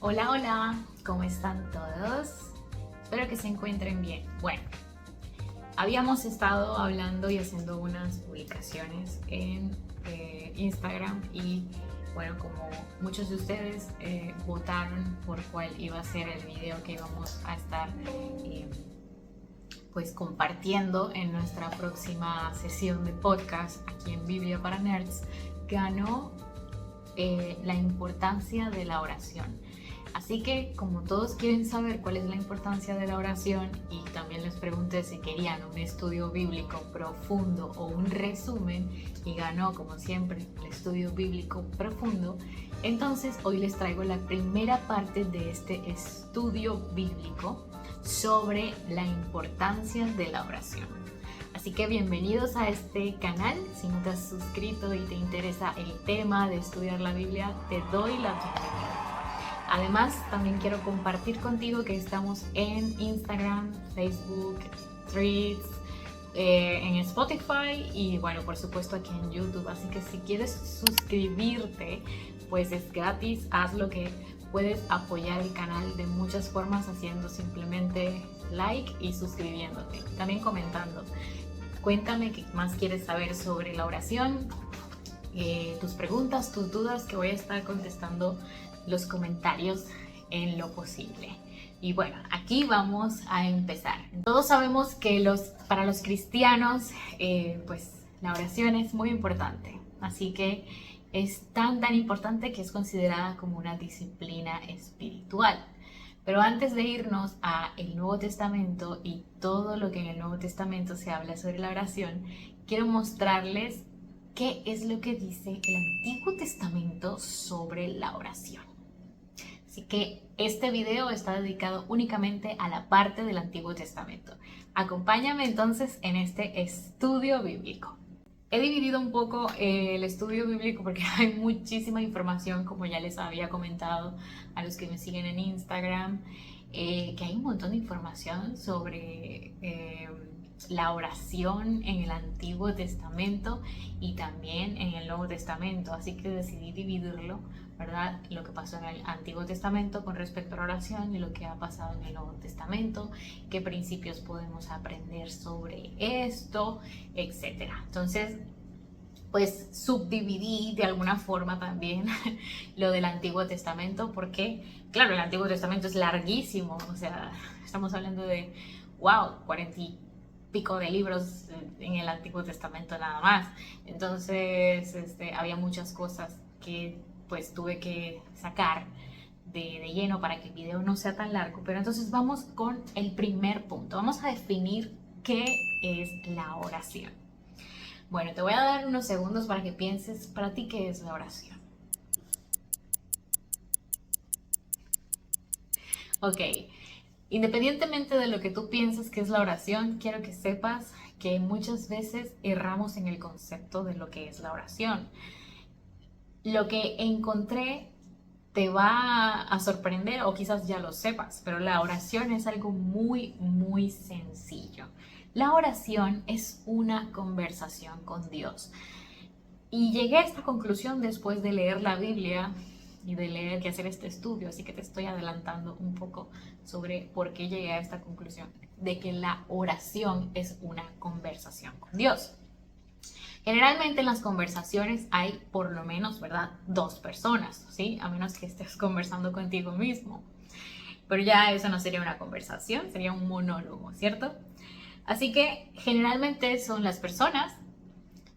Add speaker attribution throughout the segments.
Speaker 1: Hola, hola, ¿cómo están todos? Espero que se encuentren bien. Bueno, habíamos estado hablando y haciendo unas publicaciones en Instagram y bueno, como muchos de ustedes votaron por cuál iba a ser el video que íbamos a estar pues compartiendo en nuestra próxima sesión de podcast aquí en Biblia para Nerds, ganó la importancia de la oración. Así que como todos quieren saber cuál es la importancia de la oración y también les pregunté si querían un estudio bíblico profundo o un resumen y ganó como siempre el estudio bíblico profundo, entonces hoy les traigo la primera parte de este estudio bíblico sobre la importancia de la oración. Así que bienvenidos a este canal. Si no te has suscrito y te interesa el tema de estudiar la Biblia, te doy la bienvenida. Además, también quiero compartir contigo que estamos en Instagram, Facebook, Threads, en Spotify y bueno, por supuesto aquí en YouTube. Así que si quieres suscribirte, pues es gratis. Hazlo, que puedes apoyar el canal de muchas formas, haciendo simplemente like y suscribiéndote. También comentando. Cuéntame qué más quieres saber sobre la oración, tus preguntas, tus dudas, que voy a estar contestando los comentarios en lo posible. Y bueno, aquí vamos a empezar. Todos sabemos que para los cristianos, pues la oración es muy importante. Así que es tan importante que es considerada como una disciplina espiritual. Pero antes de irnos a el Nuevo Testamento y todo lo que en el Nuevo Testamento se habla sobre la oración, quiero mostrarles qué es lo que dice el Antiguo Testamento sobre la oración. Así que este video está dedicado únicamente a la parte del Antiguo Testamento. Acompáñame entonces en este estudio bíblico. He dividido un poco el estudio bíblico porque hay muchísima información, como ya les había comentado a los que me siguen en Instagram, que hay un montón de información sobre la oración en el Antiguo Testamento y también en el Nuevo Testamento. Así que decidí dividirlo, ¿verdad? Lo que pasó en el Antiguo Testamento con respecto a la oración y lo que ha pasado en el Nuevo Testamento, qué principios podemos aprender sobre esto, etcétera. Entonces, pues subdividí de alguna forma también lo del Antiguo Testamento, porque, claro, el Antiguo Testamento es larguísimo, o sea, estamos hablando de, wow, 40 y pico de libros en el Antiguo Testamento nada más. Entonces, había muchas cosas que pues tuve que sacar de lleno para que el video no sea tan largo. Pero entonces vamos con el primer punto. Vamos a definir qué es la oración. Bueno, te voy a dar unos segundos para que pienses para ti qué es la oración. Ok, independientemente de lo que tú pienses que es la oración, quiero que sepas que muchas veces erramos en el concepto de lo que es la oración. Lo que encontré te va a sorprender o quizás ya lo sepas, pero la oración es algo muy sencillo. La oración es una conversación con Dios. Y llegué a esta conclusión después de leer la Biblia y de leer y hacer este estudio, así que te estoy adelantando un poco sobre por qué llegué a esta conclusión, de que la oración es una conversación con Dios. Generalmente en las conversaciones hay por lo menos, ¿verdad?, dos personas, ¿sí? A menos que estés conversando contigo mismo. Pero ya eso no sería una conversación, sería un monólogo, ¿cierto? Así que generalmente son las personas,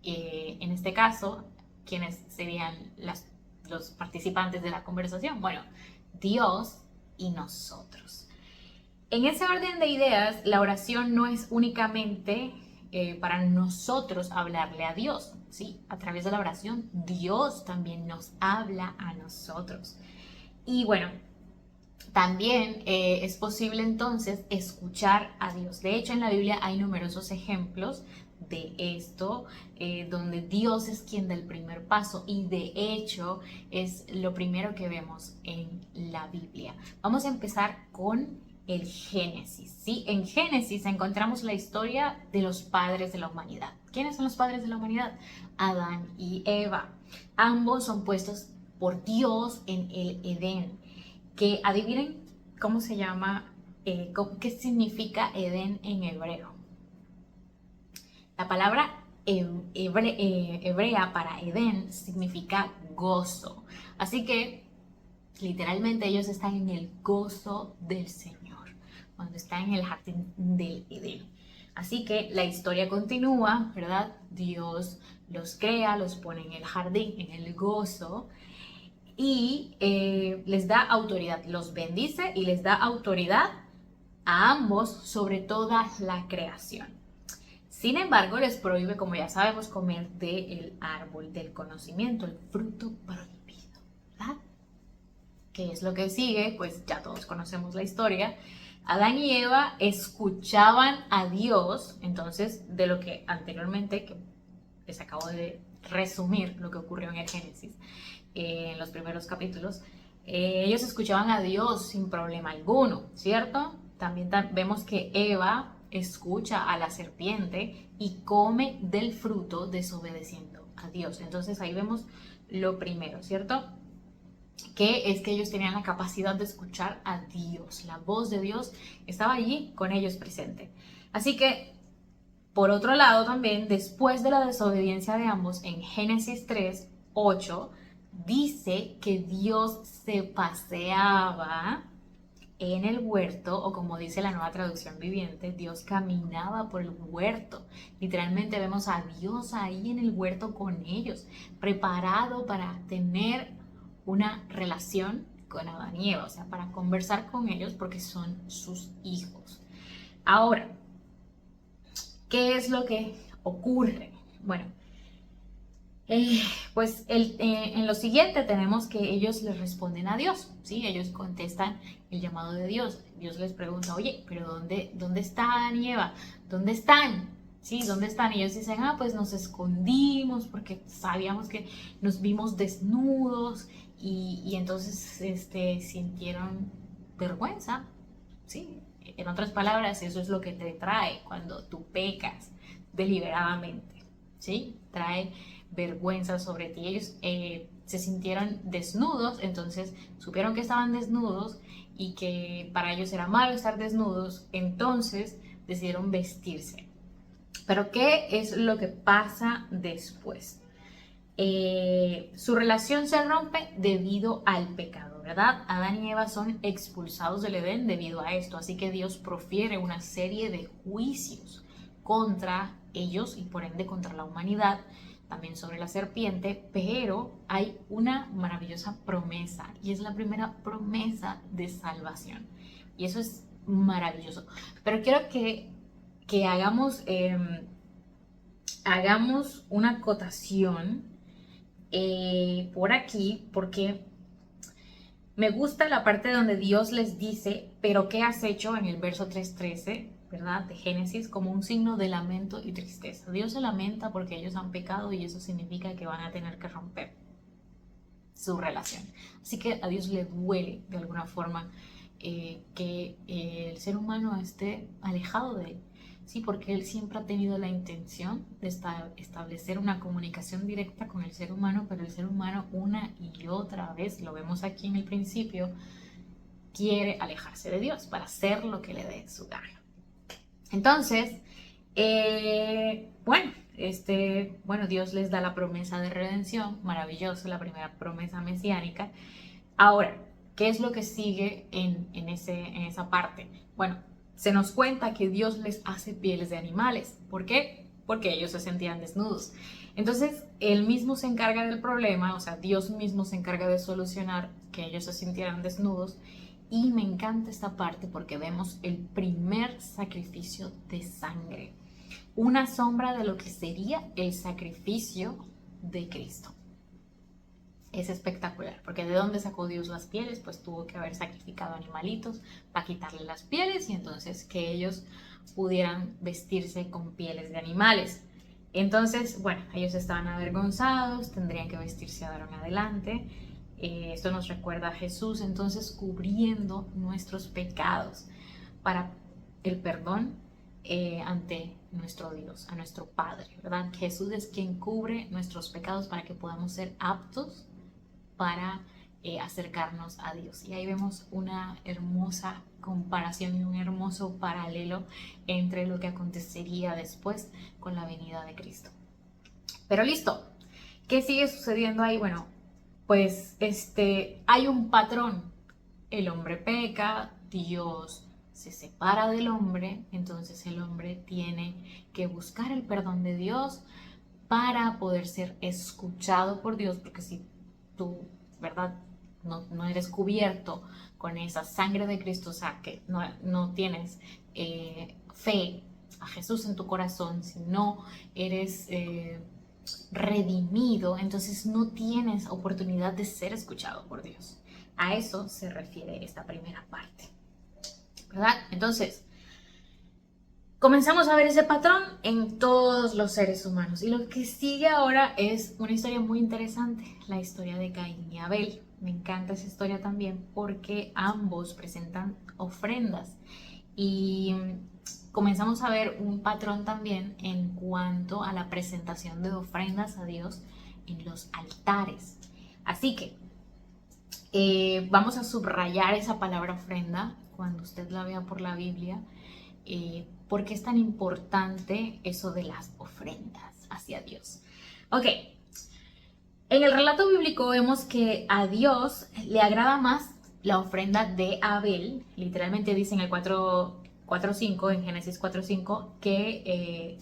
Speaker 1: en este caso, quienes serían los participantes de la conversación. Bueno, Dios y nosotros. En ese orden de ideas, la oración no es únicamente para nosotros hablarle a Dios, ¿sí? A través de la oración, Dios también nos habla a nosotros. Y bueno, también es posible entonces escuchar a Dios. De hecho, en la Biblia hay numerosos ejemplos de esto, donde Dios es quien da el primer paso, y de hecho es lo primero que vemos en la Biblia. Vamos a empezar con el Génesis, ¿sí? En Génesis encontramos la historia de los padres de la humanidad. ¿Quiénes son los padres de la humanidad? Adán y Eva. Ambos son puestos por Dios en el Edén. que adivinen cómo se llama, qué significa Edén en hebreo. La palabra hebrea para Edén significa gozo. Así que literalmente ellos están en el gozo del Señor, cuando están en el jardín del Edén. Así que la historia continúa, ¿verdad? Dios los crea, los pone en el jardín, en el gozo, y les da autoridad, los bendice y les da autoridad a ambos sobre toda la creación. Sin embargo, les prohíbe, como ya sabemos, comer del árbol del conocimiento, el fruto prohibido, ¿verdad? ¿Qué es lo que sigue? Pues ya todos conocemos la historia. Adán y Eva escuchaban a Dios, entonces de lo que anteriormente, que les acabo de resumir lo que ocurrió en el Génesis, en los primeros capítulos, ellos escuchaban a Dios sin problema alguno, ¿cierto? También vemos que Eva escucha a la serpiente y come del fruto desobedeciendo a Dios. Entonces ahí vemos lo primero, ¿cierto? Que es que ellos tenían la capacidad de escuchar a Dios. La voz de Dios estaba allí con ellos presente. Así que, por otro lado también, después de la desobediencia de ambos, en Génesis 3:8, dice que Dios se paseaba en el huerto, o como dice la Nueva Traducción Viviente, Dios caminaba por el huerto. Literalmente vemos a Dios ahí en el huerto con ellos, preparado para tener una relación con Adán y Eva, o sea, para conversar con ellos porque son sus hijos. Ahora, ¿qué es lo que ocurre? Bueno, pues en lo siguiente tenemos que ellos les responden a Dios, ¿sí? Ellos contestan el llamado de Dios. Dios les pregunta, oye, pero ¿dónde está Adán y Eva? ¿Dónde están? ¿Sí? ¿Dónde están? Y ellos dicen, pues nos escondimos porque sabíamos que nos vimos desnudos y entonces sintieron vergüenza, ¿sí? En otras palabras, eso es lo que te trae cuando tú pecas deliberadamente, ¿sí? Trae vergüenza sobre ti. Ellos se sintieron desnudos, entonces supieron que estaban desnudos y que para ellos era malo estar desnudos, entonces decidieron vestirse. Pero ¿qué es lo que pasa después? Su relación se rompe debido al pecado, ¿verdad? Adán y Eva son expulsados del Edén debido a esto, así que Dios profiere una serie de juicios contra ellos y por ende contra la humanidad, también sobre la serpiente, pero hay una maravillosa promesa y es la primera promesa de salvación y eso es maravilloso. Pero quiero que hagamos una acotación por aquí, porque me gusta la parte donde Dios les dice, pero ¿qué has hecho? En el verso 3:13, ¿verdad? De Génesis, como un signo de lamento y tristeza. Dios se lamenta porque ellos han pecado y eso significa que van a tener que romper su relación. Así que a Dios le duele de alguna forma que el ser humano esté alejado de él. Sí, porque él siempre ha tenido la intención de establecer una comunicación directa con el ser humano, pero el ser humano una y otra vez, lo vemos aquí en el principio, quiere alejarse de Dios para hacer lo que le dé su gana. Entonces, bueno, Dios les da la promesa de redención, maravilloso, la primera promesa mesiánica. Ahora, ¿qué es lo que sigue en esa parte? Bueno, se nos cuenta que Dios les hace pieles de animales. ¿Por qué? Porque ellos se sentían desnudos. Entonces, Él mismo se encarga del problema, o sea, Dios mismo se encarga de solucionar que ellos se sintieran desnudos. Y me encanta esta parte porque vemos el primer sacrificio de sangre, una sombra de lo que sería el sacrificio de Cristo. Es espectacular, porque ¿de dónde sacó Dios las pieles? Pues tuvo que haber sacrificado animalitos para quitarle las pieles y entonces que ellos pudieran vestirse con pieles de animales. Entonces, bueno, ellos estaban avergonzados, tendrían que vestirse ahora en adelante. Esto nos recuerda a Jesús, entonces cubriendo nuestros pecados para el perdón ante nuestro Dios, a nuestro Padre, ¿verdad? Jesús es quien cubre nuestros pecados para que podamos ser aptos para acercarnos a Dios. Y ahí vemos una hermosa comparación y un hermoso paralelo entre lo que acontecería después con la venida de Cristo. Pero listo, ¿qué sigue sucediendo ahí? Bueno, pues hay un patrón. El hombre peca, Dios se separa del hombre, entonces el hombre tiene que buscar el perdón de Dios para poder ser escuchado por Dios, porque si tú, ¿verdad? No eres cubierto con esa sangre de Cristo, o sea, que no tienes fe a Jesús en tu corazón, si no eres redimido, entonces no tienes oportunidad de ser escuchado por Dios. A eso se refiere esta primera parte, ¿verdad? Entonces, comenzamos a ver ese patrón en todos los seres humanos. Y lo que sigue ahora es una historia muy interesante, la historia de Caín y Abel. Me encanta esa historia también porque ambos presentan ofrendas. Y comenzamos a ver un patrón también en cuanto a la presentación de ofrendas a Dios en los altares. Así que vamos a subrayar esa palabra ofrenda cuando usted la vea por la Biblia. ¿Por qué es tan importante eso de las ofrendas hacia Dios? Ok, en el relato bíblico vemos que a Dios le agrada más la ofrenda de Abel. Literalmente dice en el 4:5, en Génesis 4:5, que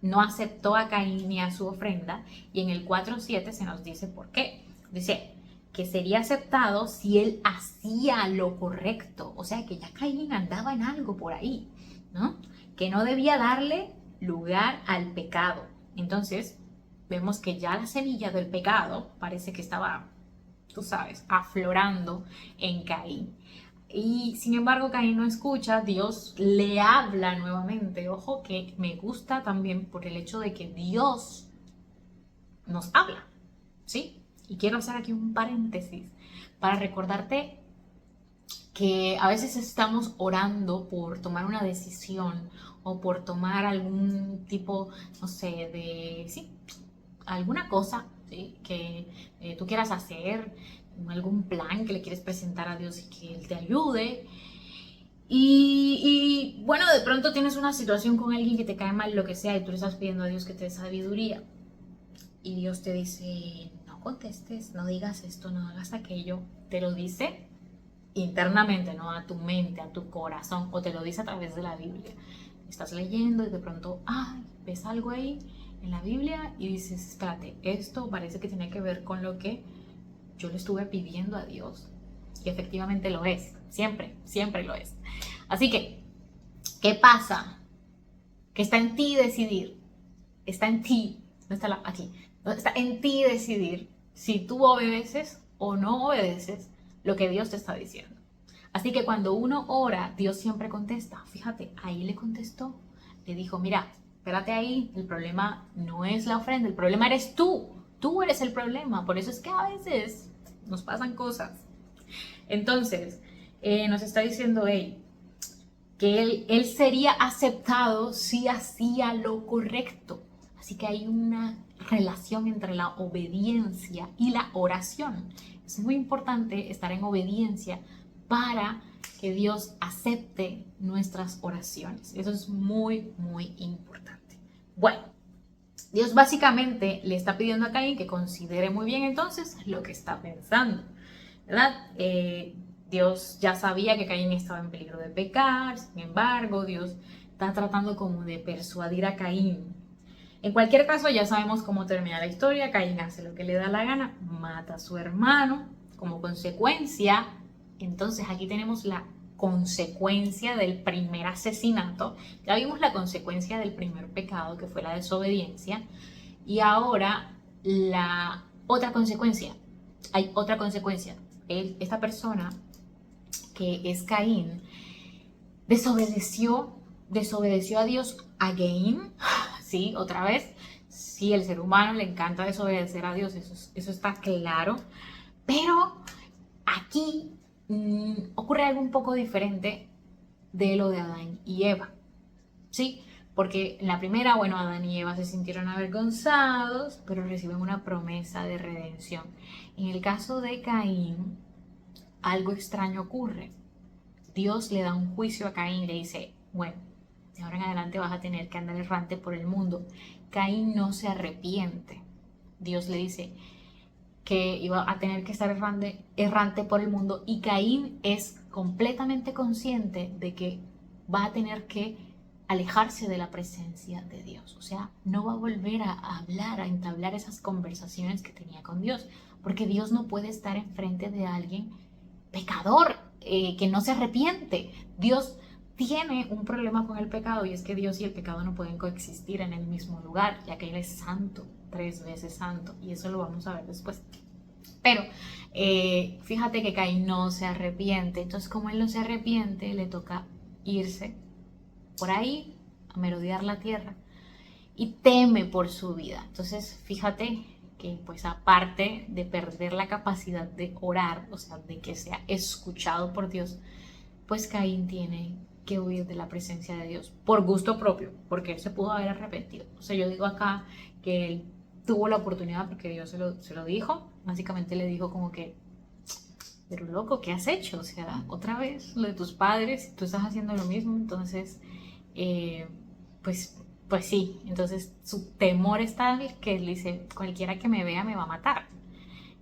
Speaker 1: no aceptó a Caín ni a su ofrenda. Y en el 4:7 se nos dice por qué. Dice que sería aceptado si él hacía lo correcto. O sea, que ya Caín andaba en algo por ahí, ¿no? Que no debía darle lugar al pecado. Entonces, vemos que ya la semilla del pecado parece que estaba, tú sabes, aflorando en Caín. Y sin embargo, Caín no escucha, Dios le habla nuevamente. Ojo que me gusta también por el hecho de que Dios nos habla, ¿sí? Y quiero hacer aquí un paréntesis para recordarte que a veces estamos orando por tomar una decisión o por tomar algún tipo, no sé, alguna cosa, ¿sí? Que tú quieras hacer, algún plan que le quieres presentar a Dios y que Él te ayude. Y bueno, de pronto tienes una situación con alguien que te cae mal, lo que sea, y tú le estás pidiendo a Dios que te dé sabiduría. Y Dios te dice, no contestes, no digas esto, no hagas aquello. Te lo dice internamente, no a tu mente, a tu corazón, o te lo dice a través de la Biblia. Estás leyendo y de pronto, ves algo ahí en la Biblia y dices, espérate, esto parece que tiene que ver con lo que yo le estuve pidiendo a Dios. Y efectivamente lo es, siempre, siempre lo es. Así que, ¿qué pasa? Que está en ti decidir, está en ti, no está aquí, está en ti decidir si tú obedeces o no obedeces lo que Dios te está diciendo. Así que cuando uno ora, Dios siempre contesta. Fíjate, ahí le contestó. Le dijo, mira, espérate ahí, el problema no es la ofrenda, el problema eres tú. Tú eres el problema. Por eso es que a veces nos pasan cosas. Entonces, nos está diciendo que él sería aceptado si hacía lo correcto. Así que hay una relación entre la obediencia y la oración. Es muy importante estar en obediencia para que Dios acepte nuestras oraciones. Eso es muy, muy importante. Bueno, Dios básicamente le está pidiendo a Caín que considere muy bien entonces lo que está pensando, ¿verdad? Dios ya sabía que Caín estaba en peligro de pecar, sin embargo, Dios está tratando como de persuadir a Caín. En cualquier caso, ya sabemos cómo termina la historia. Caín hace lo que le da la gana, mata a su hermano como consecuencia. Entonces aquí tenemos la consecuencia del primer asesinato. Ya vimos la consecuencia del primer pecado, que fue la desobediencia. Y ahora la otra consecuencia. Hay otra consecuencia. Esta persona, que es Caín, desobedeció a Dios again. Sí, otra vez. Sí, el ser humano le encanta desobedecer a Dios, eso está claro. Pero aquí ocurre algo un poco diferente de lo de Adán y Eva. ¿Sí? Porque en la primera, bueno, Adán y Eva se sintieron avergonzados, pero reciben una promesa de redención. En el caso de Caín, algo extraño ocurre. Dios le da un juicio a Caín y le dice, bueno, de ahora en adelante vas a tener que andar errante por el mundo. Caín no se arrepiente. Dios le dice que iba a tener que estar errante por el mundo, y Caín es completamente consciente de que va a tener que alejarse de la presencia de Dios. O sea, no va a volver a hablar, a entablar esas conversaciones que tenía con Dios, porque Dios no puede estar enfrente de alguien pecador, que no se arrepiente. Dios tiene un problema con el pecado, y es que Dios y el pecado no pueden coexistir en el mismo lugar, ya que Él es santo, 3 veces santo, y eso lo vamos a ver después. Pero fíjate que Caín no se arrepiente. Entonces, como él no se arrepiente, le toca irse por ahí a merodear la tierra y teme por su vida. Entonces, fíjate que pues aparte de perder la capacidad de orar, o sea, de que sea escuchado por Dios, pues Caín tiene que huir de la presencia de Dios por gusto propio, porque él se pudo haber arrepentido. O sea, yo digo acá que él tuvo la oportunidad porque Dios se lo dijo. Básicamente le dijo como que, pero loco, ¿qué has hecho? O sea, otra vez lo de tus padres, tú estás haciendo lo mismo. Entonces, pues sí. Entonces su temor es tal que él dice, cualquiera que me vea me va a matar.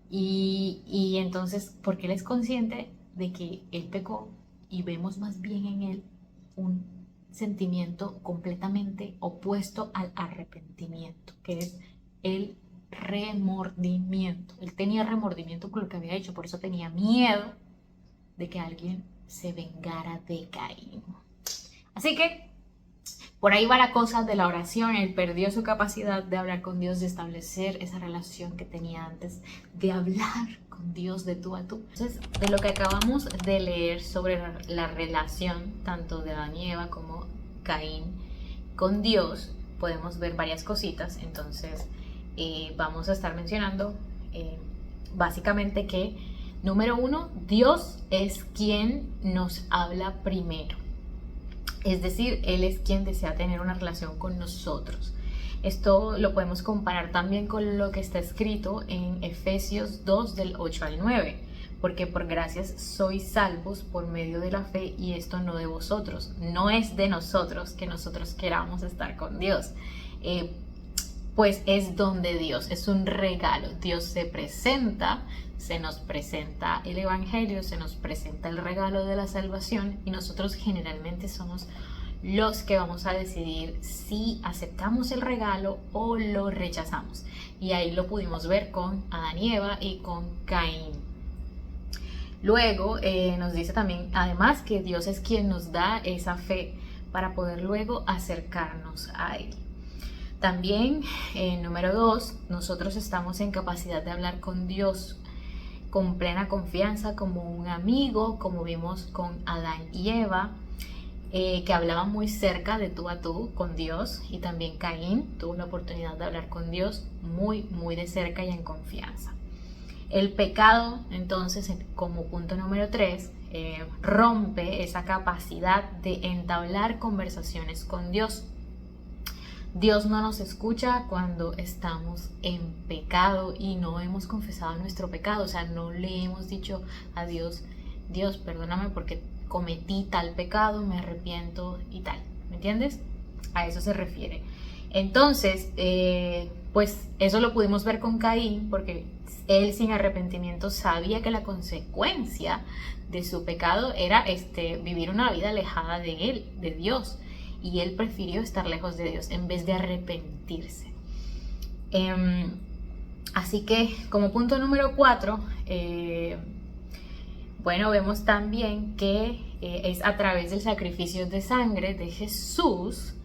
Speaker 1: Y entonces, porque él es consciente de que él pecó, y vemos más bien en él un sentimiento completamente opuesto al arrepentimiento, que es el remordimiento. Él tenía remordimiento por lo que había hecho, por eso tenía miedo de que alguien se vengara de Caín. Así que por ahí va la cosa de la oración. Él perdió su capacidad de hablar con Dios, de establecer esa relación que tenía antes, de hablar con Dios de tú a tú. Entonces, de lo que acabamos de leer sobre la relación tanto de Adán y Eva como Caín con Dios, podemos ver varias cositas. Entonces, vamos a estar mencionando básicamente que, número 1, Dios es quien nos habla primero. Es decir, Él es quien desea tener una relación con nosotros. Esto lo podemos comparar también con lo que está escrito en Efesios 2 del 8 al 9. Porque por gracias sois salvos por medio de la fe, y esto no de vosotros. No es de nosotros que nosotros queramos estar con Dios. Pues es don de Dios, es un regalo. Dios se presenta, se nos presenta el Evangelio, se nos presenta el regalo de la salvación, y nosotros generalmente somos los que vamos a decidir si aceptamos el regalo o lo rechazamos. Y ahí lo pudimos ver con Adán y Eva y con Caín. Luego nos dice también, además, que Dios es quien nos da esa fe para poder luego acercarnos a Él. También, número 2, nosotros estamos en capacidad de hablar con Dios con plena confianza, como un amigo, como vimos con Adán y Eva, que hablaban muy cerca de tú a tú con Dios, y también Caín tuvo la oportunidad de hablar con Dios muy, muy de cerca y en confianza. El pecado, entonces, como punto número 3, rompe esa capacidad de entablar conversaciones con Dios. Dios no nos escucha cuando estamos en pecado y no hemos confesado nuestro pecado. O sea, no le hemos dicho a Dios, Dios, perdóname porque cometí tal pecado, me arrepiento y tal. ¿Me entiendes? A eso se refiere. Entonces, pues eso lo pudimos ver con Caín, porque él sin arrepentimiento sabía que la consecuencia de su pecado era vivir una vida alejada de él, de Dios. Y él prefirió estar lejos de Dios en vez de arrepentirse. Así que como punto número 4, bueno, vemos también que es a través del sacrificio de sangre de Jesús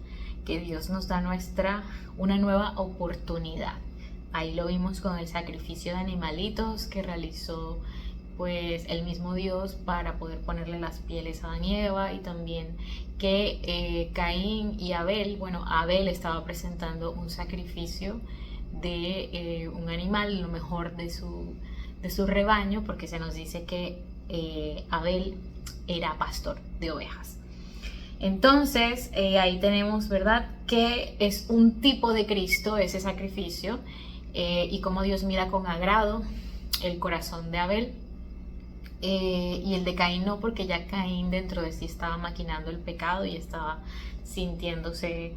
Speaker 1: que Dios nos da una nueva oportunidad. Ahí lo vimos con el sacrificio de animalitos que realizó pues el mismo Dios para poder ponerle las pieles a Adán y Eva, y también que Caín y Abel, bueno, Abel estaba presentando un sacrificio de un animal, lo mejor de su rebaño, porque se nos dice que Abel era pastor de ovejas. Entonces, ahí tenemos, ¿verdad?, que es un tipo de Cristo ese sacrificio, y cómo Dios mira con agrado el corazón de Abel, y el de Caín no, porque ya Caín dentro de sí estaba maquinando el pecado y estaba sintiéndose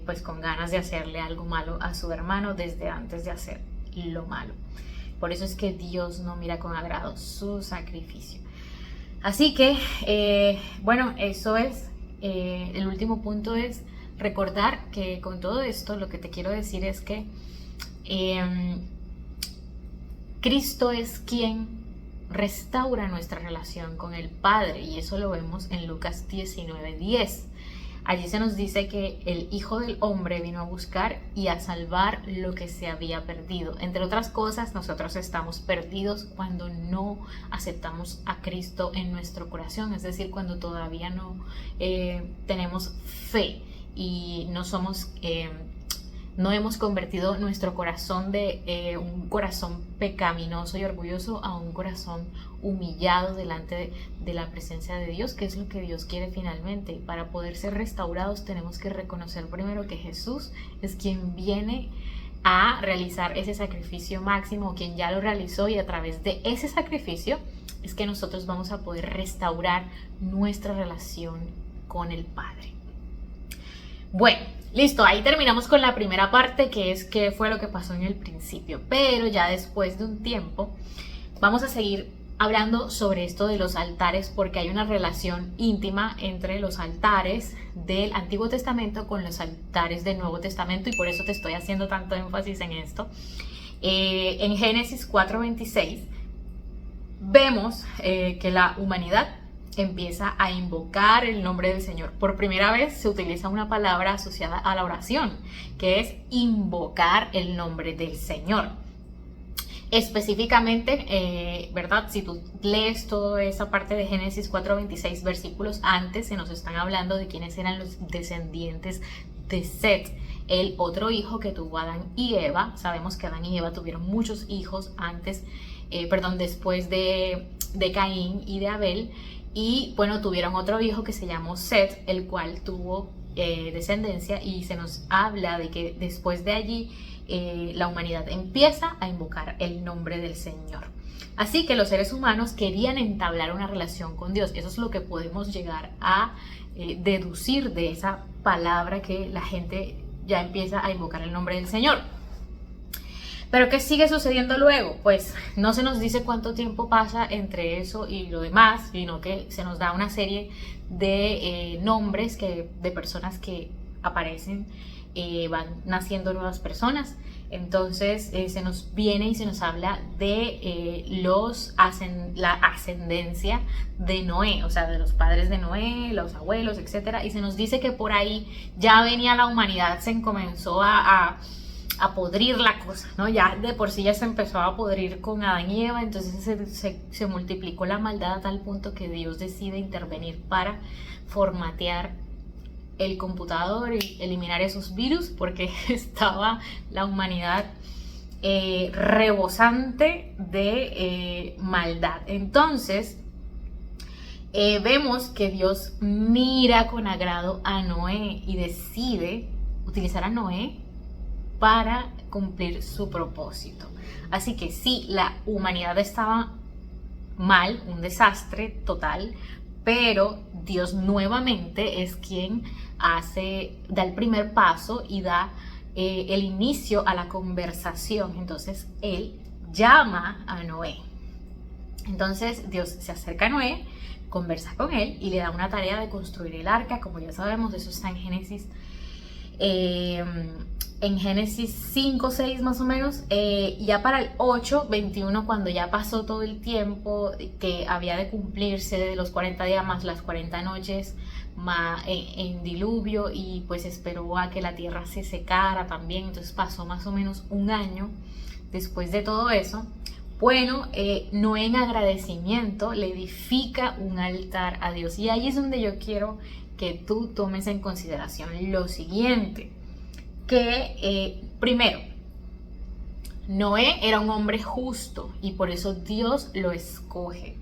Speaker 1: pues con ganas de hacerle algo malo a su hermano desde antes de hacer lo malo. Por eso es que Dios no mira con agrado su sacrificio. Así que, bueno, eso es, el último punto es recordar que con todo esto lo que te quiero decir es que Cristo es quien restaura nuestra relación con el Padre, y eso lo vemos en Lucas 19:10. Allí se nos dice que el Hijo del Hombre vino a buscar y a salvar lo que se había perdido. Entre otras cosas, nosotros estamos perdidos cuando no aceptamos a Cristo en nuestro corazón, es decir, cuando todavía no tenemos fe y no somos... no hemos convertido nuestro corazón de un corazón pecaminoso y orgulloso a un corazón humillado delante de la presencia de Dios, que es lo que Dios quiere finalmente. Para poder ser restaurados tenemos que reconocer primero que Jesús es quien viene a realizar ese sacrificio máximo, quien ya lo realizó, y a través de ese sacrificio es que nosotros vamos a poder restaurar nuestra relación con el Padre. Bueno, listo, ahí terminamos con la primera parte, que es qué fue lo que pasó en el principio. Pero ya después de un tiempo vamos a seguir hablando sobre esto de los altares, porque hay una relación íntima entre los altares del Antiguo Testamento con los altares del Nuevo Testamento, y por eso te estoy haciendo tanto énfasis en esto. En Génesis 4:26 vemos que la humanidad empieza a invocar el nombre del Señor. Por primera vez se utiliza una palabra asociada a la oración, que es invocar el nombre del Señor. Específicamente, ¿verdad? Si tú lees toda esa parte de Génesis 4:26 versículos antes, se nos están hablando de quiénes eran los descendientes de Set, el otro hijo que tuvo Adán y Eva. Sabemos que Adán y Eva tuvieron muchos hijos después de Caín y de Abel. Y bueno, tuvieron otro hijo que se llamó Set, el cual tuvo descendencia, y se nos habla de que después de allí la humanidad empieza a invocar el nombre del Señor. Así que los seres humanos querían entablar una relación con Dios. Eso es lo que podemos llegar a deducir de esa palabra, que la gente ya empieza a invocar el nombre del Señor. ¿Pero qué sigue sucediendo luego? Pues no se nos dice cuánto tiempo pasa entre eso y lo demás, sino que se nos da una serie de nombres de personas que aparecen, van naciendo nuevas personas. Entonces se nos viene y se nos habla de la ascendencia de Noé, o sea, de los padres de Noé, los abuelos, etc. Y se nos dice que por ahí ya venía la humanidad, se comenzó a podrir la cosa, ¿no? Ya de por sí ya se empezó a podrir con Adán y Eva. Entonces se multiplicó la maldad a tal punto que Dios decide intervenir para formatear el computador y eliminar esos virus, porque estaba la humanidad rebosante de maldad. Entonces vemos que Dios mira con agrado a Noé y decide utilizar a Noé para cumplir su propósito. Así que sí, la humanidad estaba mal, un desastre total, pero Dios nuevamente es quien da el primer paso y da el inicio a la conversación. Entonces Él llama a Noé. Entonces Dios se acerca a Noé, conversa con él y le da una tarea de construir el arca. Como ya sabemos, eso está en Génesis 5, 6 más o menos. Ya para el 8, 21, cuando ya pasó todo el tiempo que había de cumplirse, de los 40 días más las 40 noches en diluvio, y pues esperó a que la tierra se secara también. Entonces pasó más o menos un año después de todo eso. Bueno, Noé, en agradecimiento, le edifica un altar a Dios. Y ahí es donde yo quiero que tú tomes en consideración lo siguiente, que primero, Noé era un hombre justo y por eso Dios lo escoge.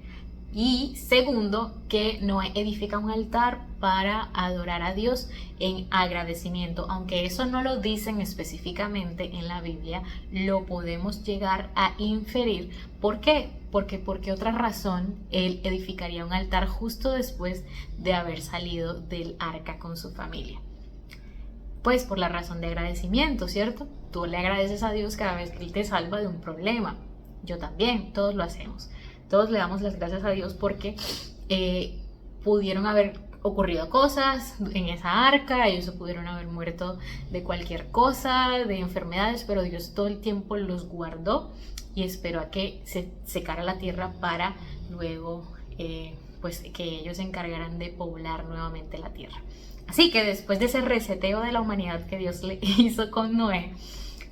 Speaker 1: Y segundo, que Noé edifica un altar para adorar a Dios en agradecimiento. Aunque eso no lo dicen específicamente en la Biblia, lo podemos llegar a inferir. ¿Por qué? Porque otra razón él edificaría un altar justo después de haber salido del arca con su familia. Pues por la razón de agradecimiento, ¿cierto? Tú le agradeces a Dios cada vez que Él te salva de un problema. Yo también, todos lo hacemos. Todos le damos las gracias a Dios porque pudieron haber ocurrido cosas en esa arca, ellos se pudieron haber muerto de cualquier cosa, de enfermedades, pero Dios todo el tiempo los guardó y esperó a que se secara la tierra para luego pues que ellos se encargaran de poblar nuevamente la tierra. Así que después de ese reseteo de la humanidad que Dios le hizo con Noé,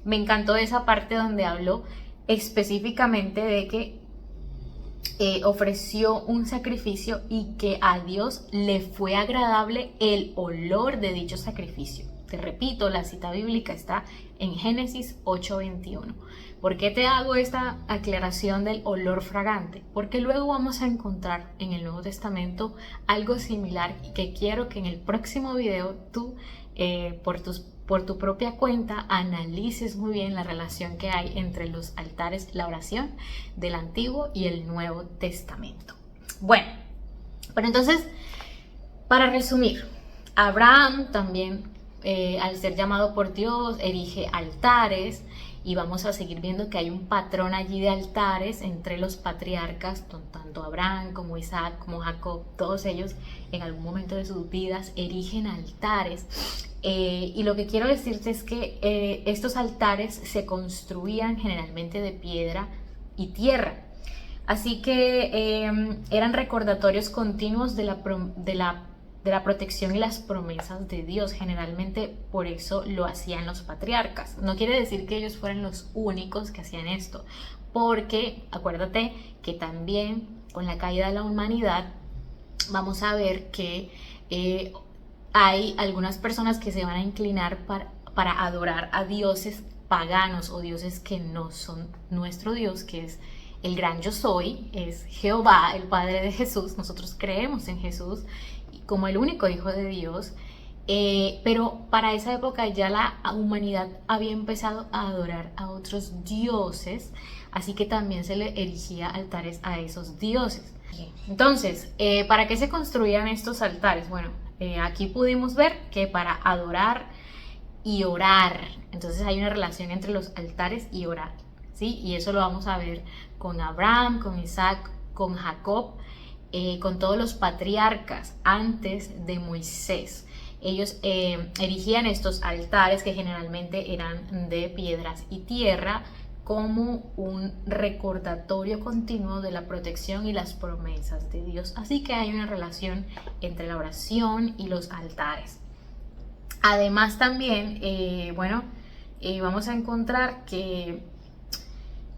Speaker 1: me encantó esa parte donde habló específicamente de que ofreció un sacrificio y que a Dios le fue agradable el olor de dicho sacrificio. Te repito, la cita bíblica está en Génesis 8:21. ¿Por qué te hago esta aclaración del olor fragante? Porque luego vamos a encontrar en el Nuevo Testamento algo similar y que quiero que en el próximo video tú, por tu propia cuenta, analices muy bien la relación que hay entre los altares, la oración del Antiguo y el Nuevo Testamento. Bueno, pero entonces, para resumir, Abraham también, al ser llamado por Dios, erige altares. Y vamos a seguir viendo que hay un patrón allí de altares entre los patriarcas, tanto Abraham como Isaac, como Jacob, todos ellos en algún momento de sus vidas erigen altares. Y lo que quiero decirte es que estos altares se construían generalmente de piedra y tierra. Así que eran recordatorios continuos de la protección y las promesas de Dios. Generalmente por eso lo hacían los patriarcas. No quiere decir que ellos fueran los únicos que hacían esto, porque acuérdate que también con la caída de la humanidad vamos a ver que hay algunas personas que se van a inclinar para adorar a dioses paganos o dioses que no son nuestro Dios, que es el gran yo soy, es Jehová, el Padre de Jesús. Nosotros creemos en Jesús como el único Hijo de Dios, pero para esa época ya la humanidad había empezado a adorar a otros dioses, así que también se le erigía altares a esos dioses. Entonces, ¿para qué se construían estos altares? Bueno, aquí pudimos ver que para adorar y orar, entonces hay una relación entre los altares y orar, ¿sí? Y eso lo vamos a ver con Abraham, con Isaac, con Jacob, con todos los patriarcas antes de Moisés. Ellos erigían estos altares que generalmente eran de piedras y tierra como un recordatorio continuo de la protección y las promesas de Dios. Así que hay una relación entre la oración y los altares. Además también, vamos a encontrar que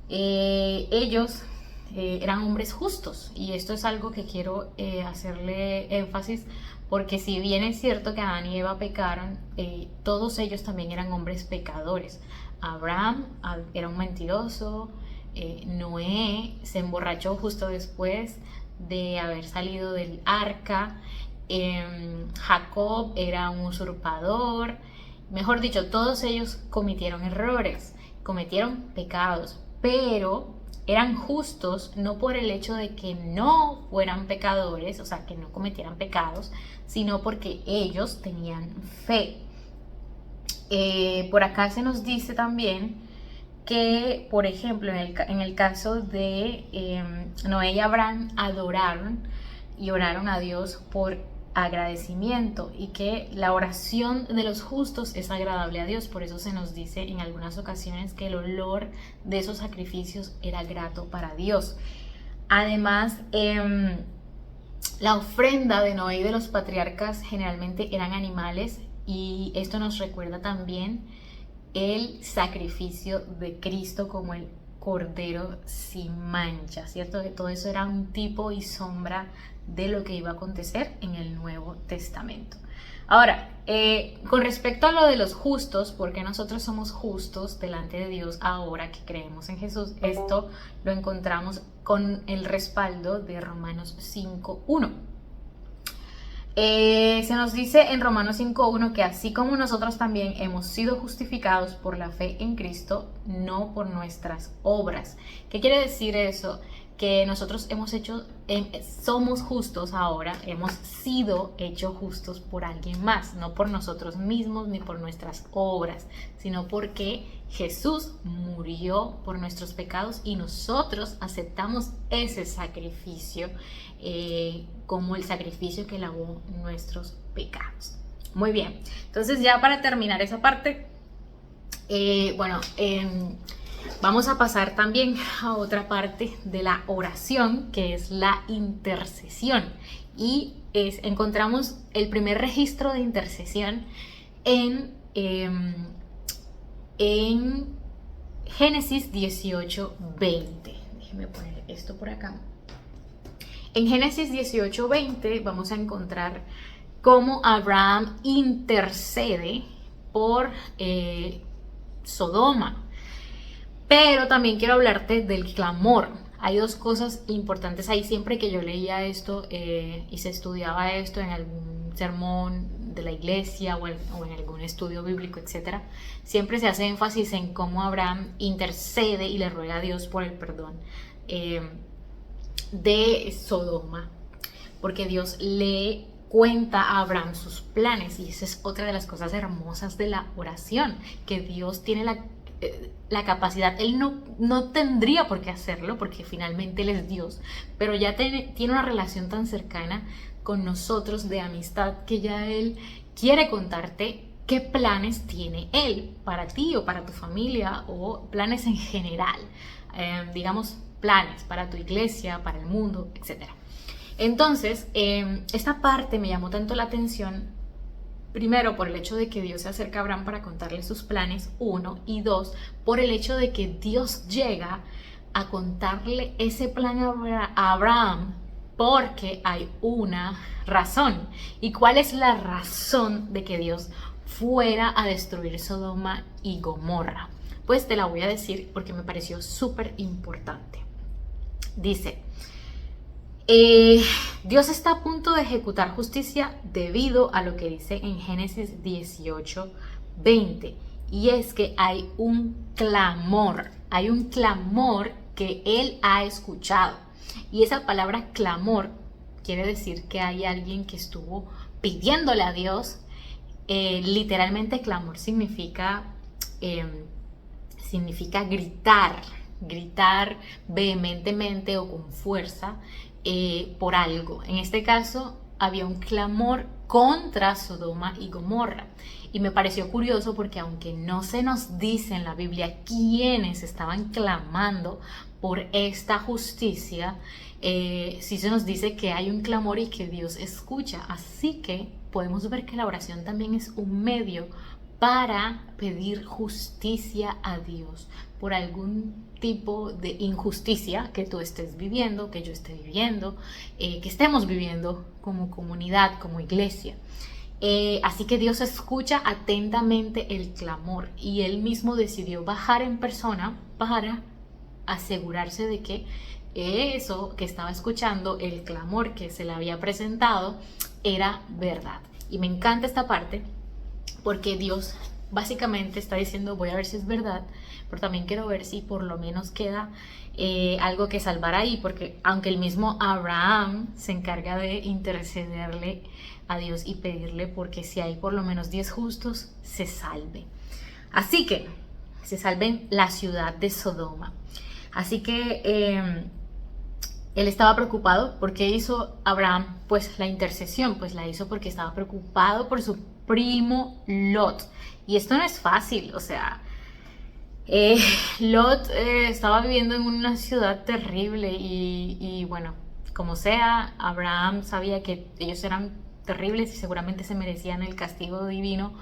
Speaker 1: ellos eran hombres justos, y esto es algo que quiero hacerle énfasis, porque si bien es cierto que Adán y Eva pecaron, todos ellos también eran hombres pecadores. Abraham era un mentiroso, Noé se emborrachó justo después de haber salido del arca, Jacob era un usurpador. Mejor dicho, todos ellos cometieron errores, cometieron pecados, pero eran justos no por el hecho de que no fueran pecadores, o sea, que no cometieran pecados, sino porque ellos tenían fe. Por acá se nos dice también que, por ejemplo, en el caso de Noé y Abraham, adoraron y oraron a Dios por agradecimiento, y que la oración de los justos es agradable a Dios. Por eso se nos dice en algunas ocasiones que el olor de esos sacrificios era grato para Dios. Además, la ofrenda de Noé y de los patriarcas generalmente eran animales, y esto nos recuerda también el sacrificio de Cristo como el Cordero sin mancha, ¿cierto? Que todo eso era un tipo y sombra de lo que iba a acontecer en el Nuevo Testamento. Ahora, con respecto a lo de los justos, porque nosotros somos justos delante de Dios ahora que creemos en Jesús, esto lo encontramos con el respaldo de Romanos 5:1. Se nos dice en Romanos 5:1 que así como nosotros también hemos sido justificados por la fe en Cristo, no por nuestras obras. ¿Qué quiere decir eso? Que nosotros somos justos ahora, hemos sido hechos justos por alguien más, no por nosotros mismos ni por nuestras obras, sino porque Jesús murió por nuestros pecados y nosotros aceptamos ese sacrificio como el sacrificio que lavó nuestros pecados. Muy bien, entonces ya para terminar esa parte, vamos a pasar también a otra parte de la oración, que es la intercesión. Y encontramos el primer registro de intercesión en Génesis 18:20. Déjenme poner esto por acá. En Génesis 18:20 vamos a encontrar cómo Abraham intercede por Sodoma. Pero también quiero hablarte del clamor. Hay dos cosas importantes ahí. Siempre que yo leía esto y se estudiaba esto en algún sermón de la iglesia o en algún estudio bíblico, etc., siempre se hace énfasis en cómo Abraham intercede y le ruega a Dios por el perdón de Sodoma, porque Dios le cuenta a Abraham sus planes, y esa es otra de las cosas hermosas de la oración, que Dios tiene la capacidad. Él no tendría por qué hacerlo, porque finalmente Él es Dios, pero ya tiene una relación tan cercana con nosotros de amistad, que ya Él quiere contarte qué planes tiene Él para ti o para tu familia, o planes en general, digamos planes para tu iglesia, para el mundo, etc. Entonces, esta parte me llamó tanto la atención. Primero, por el hecho de que Dios se acerca a Abraham para contarle sus planes, 1, y 2, por el hecho de que Dios llega a contarle ese plan a Abraham porque hay una razón. ¿Y cuál es la razón de que Dios fuera a destruir Sodoma y Gomorra? Pues te la voy a decir porque me pareció súper importante. Dice: Dios está a punto de ejecutar justicia debido a lo que dice en Génesis 18:20, y es que hay un clamor que Él ha escuchado, y esa palabra clamor quiere decir que hay alguien que estuvo pidiéndole a Dios. Literalmente clamor significa gritar vehementemente o con fuerza por algo. En este caso había un clamor contra Sodoma y Gomorra, y me pareció curioso porque aunque no se nos dice en la Biblia quiénes estaban clamando por esta justicia, sí se nos dice que hay un clamor y que Dios escucha. Así que podemos ver que la oración también es un medio para pedir justicia a Dios por algún tipo de injusticia que tú estés viviendo, que yo esté viviendo, que estemos viviendo como comunidad, como iglesia. Así que Dios escucha atentamente el clamor, y Él mismo decidió bajar en persona para asegurarse de que eso que estaba escuchando, el clamor que se le había presentado, era verdad. Y me encanta esta parte porque Dios básicamente está diciendo: voy a ver si es verdad, pero también quiero ver si por lo menos queda algo que salvar ahí, porque aunque el mismo Abraham se encarga de intercederle a Dios y pedirle porque si hay por lo menos 10 justos, se salve. Así que se salven la ciudad de Sodoma. Así que él estaba preocupado. ¿Por qué hizo Abraham pues la intercesión? Pues la hizo porque estaba preocupado por su primo Lot. Y esto no es fácil, o sea, Lot estaba viviendo en una ciudad terrible y bueno, como sea, Abraham sabía que ellos eran terribles y seguramente se merecían el castigo divino,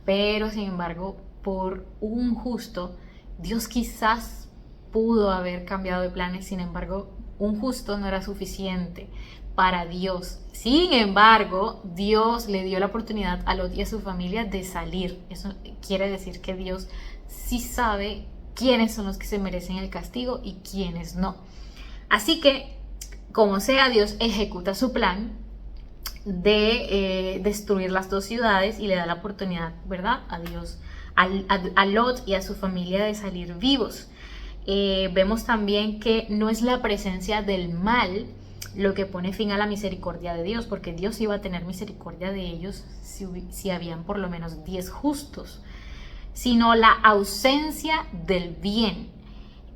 Speaker 1: pero sin embargo, por un justo, Dios quizás pudo haber cambiado de planes. Sin embargo, un justo no era suficiente para Dios. Sin embargo, Dios le dio la oportunidad a Lot y a su familia de salir. Eso quiere decir que Dios sí sabe quiénes son los que se merecen el castigo y quiénes no. Así que, como sea, Dios ejecuta su plan de destruir las dos ciudades y le da la oportunidad, ¿verdad?, a Dios, a Lot y a su familia de salir vivos. Vemos también que no es la presencia del mal lo que pone fin a la misericordia de Dios, porque Dios iba a tener misericordia de ellos si habían por lo menos 10 justos, sino la ausencia del bien.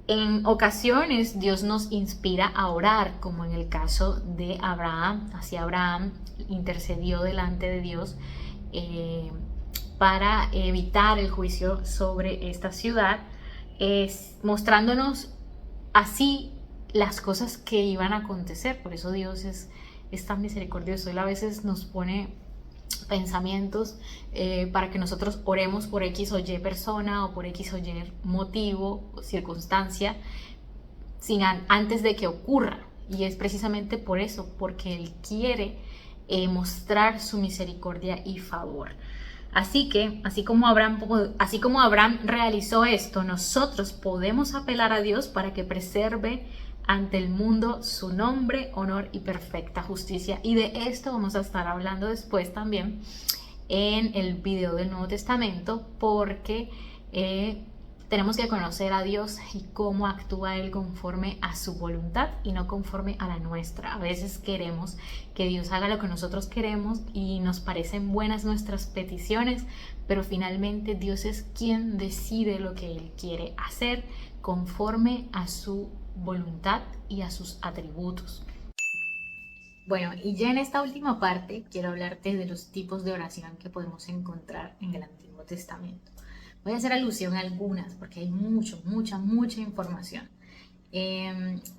Speaker 1: En ocasiones Dios nos inspira a orar, como en el caso de Abraham. Así Abraham intercedió delante de Dios para evitar el juicio sobre esta ciudad, mostrándonos así las cosas que iban a acontecer. Por eso Dios es tan misericordioso. Él a veces nos pone pensamientos para que nosotros oremos por X o Y persona o por X o Y motivo o circunstancia antes de que ocurra. Y es precisamente por eso, porque Él quiere mostrar su misericordia y favor. Así que, así como Abraham realizó esto, nosotros podemos apelar a Dios para que preserve ante el mundo su nombre, honor y perfecta justicia. Y de esto vamos a estar hablando después también en el video del Nuevo Testamento, porque tenemos que conocer a Dios y cómo actúa Él conforme a su voluntad y no conforme a la nuestra. A veces queremos que Dios haga lo que nosotros queremos y nos parecen buenas nuestras peticiones, pero finalmente Dios es quien decide lo que Él quiere hacer conforme a su voluntad y a sus atributos. Bueno, y ya en esta última parte quiero hablarte de los tipos de oración que podemos encontrar en el Antiguo Testamento. Voy a hacer alusión a algunas porque hay mucha información.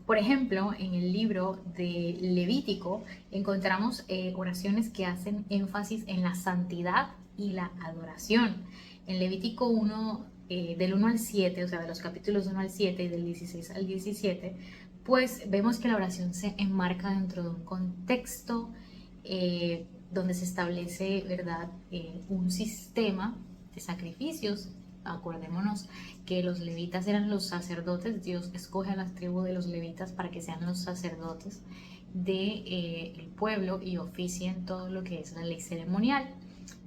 Speaker 1: Por ejemplo, en el libro de Levítico encontramos oraciones que hacen énfasis en la santidad y la adoración. En Levítico 1, del 1 al 7, o sea, de los capítulos 1 al 7 y del 16 al 17, pues vemos que la oración se enmarca dentro de un contexto donde se establece, ¿verdad?, un sistema de sacrificios. Acordémonos que los levitas eran los sacerdotes. Dios escoge a las tribus de los levitas para que sean los sacerdotes del pueblo y oficien todo lo que es la ley ceremonial,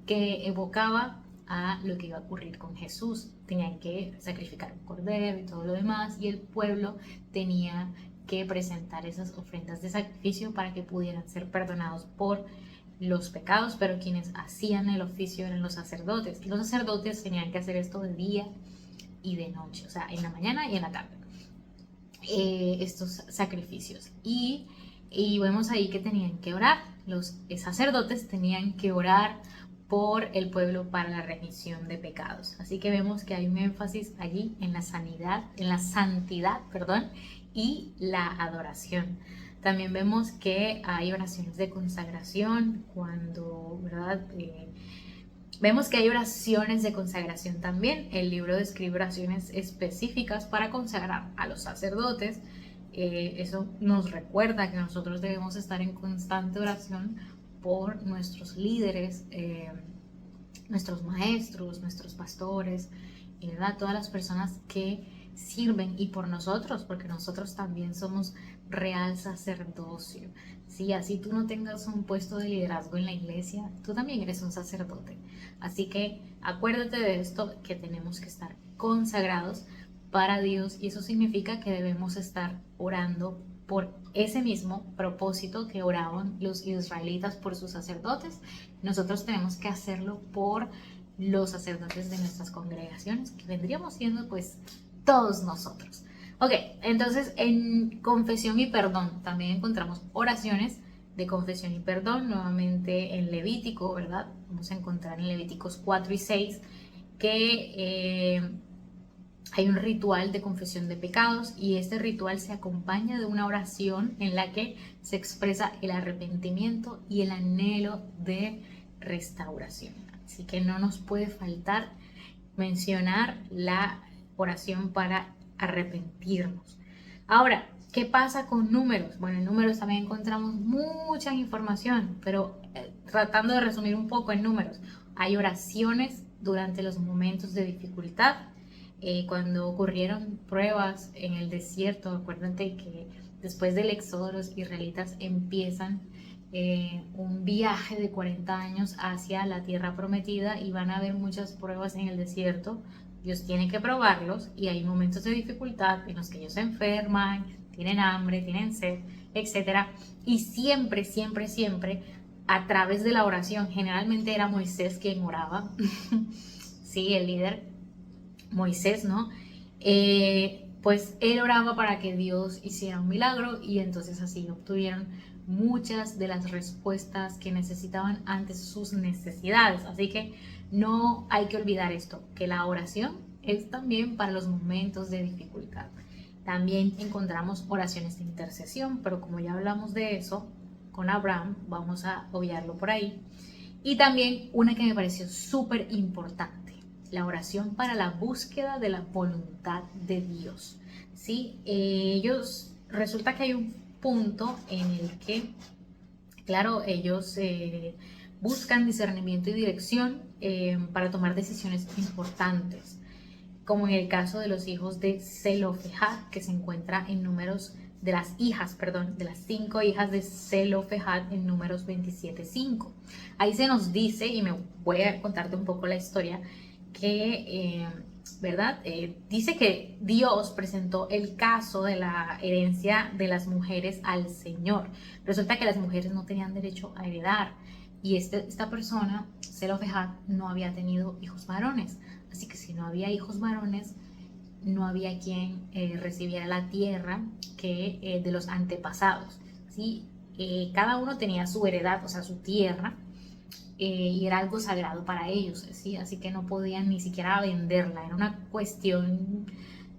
Speaker 1: que evocaba a lo que iba a ocurrir con Jesús. Tenían que sacrificar un cordero y todo lo demás, y el pueblo tenía que presentar esas ofrendas de sacrificio para que pudieran ser perdonados por los pecados, pero quienes hacían el oficio eran los sacerdotes, y los sacerdotes tenían que hacer esto de día y de noche, o sea, en la mañana y en la tarde, estos sacrificios, y vemos ahí que tenían que orar. Los sacerdotes tenían que orar por el pueblo para la remisión de pecados. Así que vemos que hay un énfasis allí en la santidad, y la adoración. También vemos que hay oraciones de consagración ¿verdad? Vemos que hay oraciones de consagración también. El libro describe oraciones específicas para consagrar a los sacerdotes. Eso nos recuerda que nosotros debemos estar en constante oración por nuestros líderes, nuestros maestros, nuestros pastores, ¿verdad?, todas las personas que sirven, y por nosotros, porque nosotros también somos real sacerdocio. Si así tú no tengas un puesto de liderazgo en la iglesia, tú también eres un sacerdote. Así que acuérdate de esto, que tenemos que estar consagrados para Dios, y eso significa que debemos estar orando por ese mismo propósito que oraban los israelitas por sus sacerdotes. Nosotros tenemos que hacerlo por los sacerdotes de nuestras congregaciones, que vendríamos siendo pues todos nosotros. Ok, entonces en confesión y perdón también encontramos oraciones de confesión y perdón, nuevamente en Levítico, ¿verdad? Vamos a encontrar en Levíticos 4 y 6 que hay un ritual de confesión de pecados, y este ritual se acompaña de una oración en la que se expresa el arrepentimiento y el anhelo de restauración. Así que no nos puede faltar mencionar la oración para arrepentirnos. Ahora, ¿Qué pasa con números? Bueno, en números también encontramos mucha información, pero tratando de resumir un poco en números, hay oraciones durante los momentos de dificultad. Cuando ocurrieron pruebas en el desierto, acuérdate que después del éxodo los israelitas empiezan un viaje de 40 años hacia la tierra prometida y van a haber muchas pruebas en el desierto. Dios tiene que probarlos y hay momentos de dificultad en los que ellos se enferman, tienen hambre, tienen sed, etcétera. Y siempre, siempre, siempre, a través de la oración, generalmente era Moisés quien oraba, sí, el líder, Moisés, ¿no? Pues él oraba para que Dios hiciera un milagro y entonces así obtuvieron muchas de las respuestas que necesitaban ante sus necesidades. Así que no hay que olvidar esto, que la oración es también para los momentos de dificultad. También encontramos oraciones de intercesión, pero como ya hablamos de eso con Abraham, vamos a obviarlo por ahí. Y también una que me pareció súper importante, la oración para la búsqueda de la voluntad de Dios. ¿Sí? Resulta que hay un punto en el que, claro, ellos buscan discernimiento y dirección para tomar decisiones importantes, como en el caso de los hijos de Zelofehad, que se encuentra en números de las 5 hijas de Zelofehad en números 27:5. Ahí se nos dice, y me voy a contarte un poco la historia, que, ¿verdad? Dice que Dios presentó el caso de la herencia de las mujeres al Señor. Resulta que las mujeres no tenían derecho a heredar y esta persona, Zelofehad, no había tenido hijos varones. Así que si no había hijos varones, no había quien recibiera la tierra de los antepasados. ¿Sí? Cada uno tenía su heredad, o sea, su tierra, y era algo sagrado para ellos, ¿sí? Así que no podían ni siquiera venderla. Era una cuestión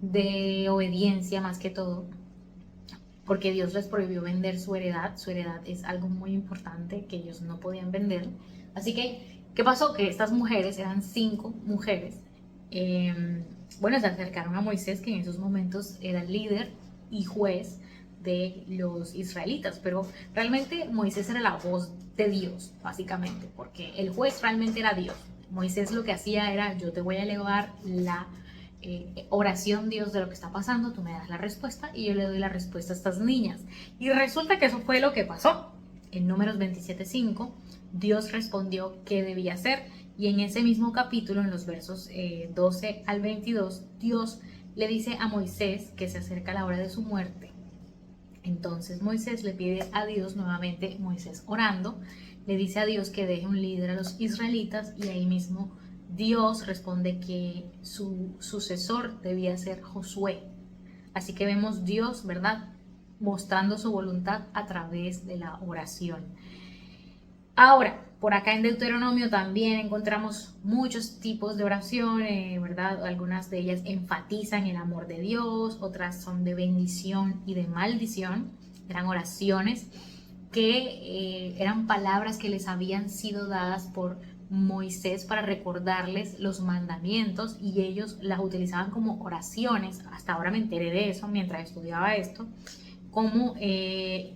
Speaker 1: de obediencia más que todo, porque Dios les prohibió vender su heredad. Su heredad es algo muy importante que ellos no podían vender. Así que, ¿qué pasó? Que estas mujeres, eran 5 mujeres, bueno, se acercaron a Moisés, que en esos momentos era el líder y juez de los israelitas, pero realmente Moisés era la voz de Dios, básicamente, porque el juez realmente era Dios. Moisés lo que hacía era: yo te voy a elevar la oración, Dios, de lo que está pasando, tú me das la respuesta y yo le doy la respuesta a estas niñas. Y resulta que eso fue lo que pasó. En números 27:5, Dios respondió qué debía hacer, y en ese mismo capítulo, en los versos 12 al 22, Dios le dice a Moisés que se acerca la hora de su muerte. Entonces Moisés le pide a Dios nuevamente, Moisés orando, le dice a Dios que deje un líder a los israelitas, y ahí mismo Dios responde que su sucesor debía ser Josué. Así que vemos Dios, ¿verdad?, mostrando su voluntad a través de la oración. Ahora, por acá en Deuteronomio también encontramos muchos tipos de oraciones, ¿verdad? Algunas de ellas enfatizan el amor de Dios, otras son de bendición y de maldición. Eran oraciones que eran palabras que les habían sido dadas por Moisés para recordarles los mandamientos, y ellos las utilizaban como oraciones. Hasta ahora me enteré de eso mientras estudiaba esto, como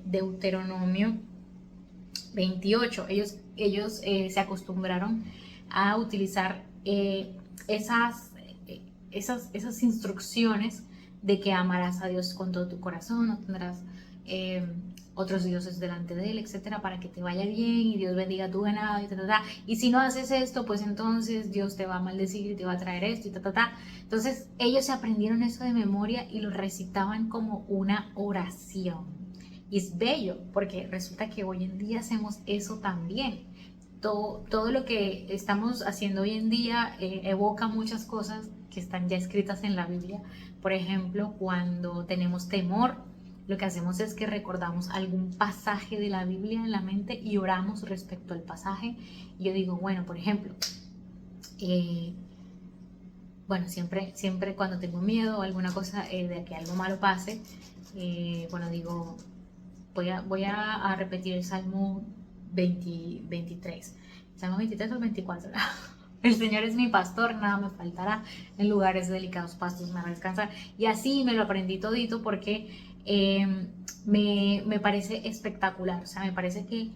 Speaker 1: Deuteronomio 28. Ellos se acostumbraron a utilizar esas instrucciones de que amarás a Dios con todo tu corazón, no tendrás otros dioses delante de él, etcétera, para que te vaya bien y Dios bendiga tu ganado y y si no haces esto, pues entonces Dios te va a maldecir y te va a traer esto y Entonces ellos se aprendieron eso de memoria y lo recitaban como una oración. Y es bello, porque resulta que hoy en día hacemos eso también. Todo lo que estamos haciendo hoy en día evoca muchas cosas que están ya escritas en la Biblia. Por ejemplo, cuando tenemos temor, lo que hacemos es que recordamos algún pasaje de la Biblia en la mente y oramos respecto al pasaje. Y yo digo, bueno, por ejemplo, bueno, siempre cuando tengo miedo o alguna cosa de que algo malo pase, bueno, digo, voy a repetir el Salmo 23. ¿Salmo 23 o 24? El Señor es mi pastor, nada me faltará, en lugares delicados pastos me hará descansar. Y así me lo aprendí todito porque me parece espectacular. O sea, me parece que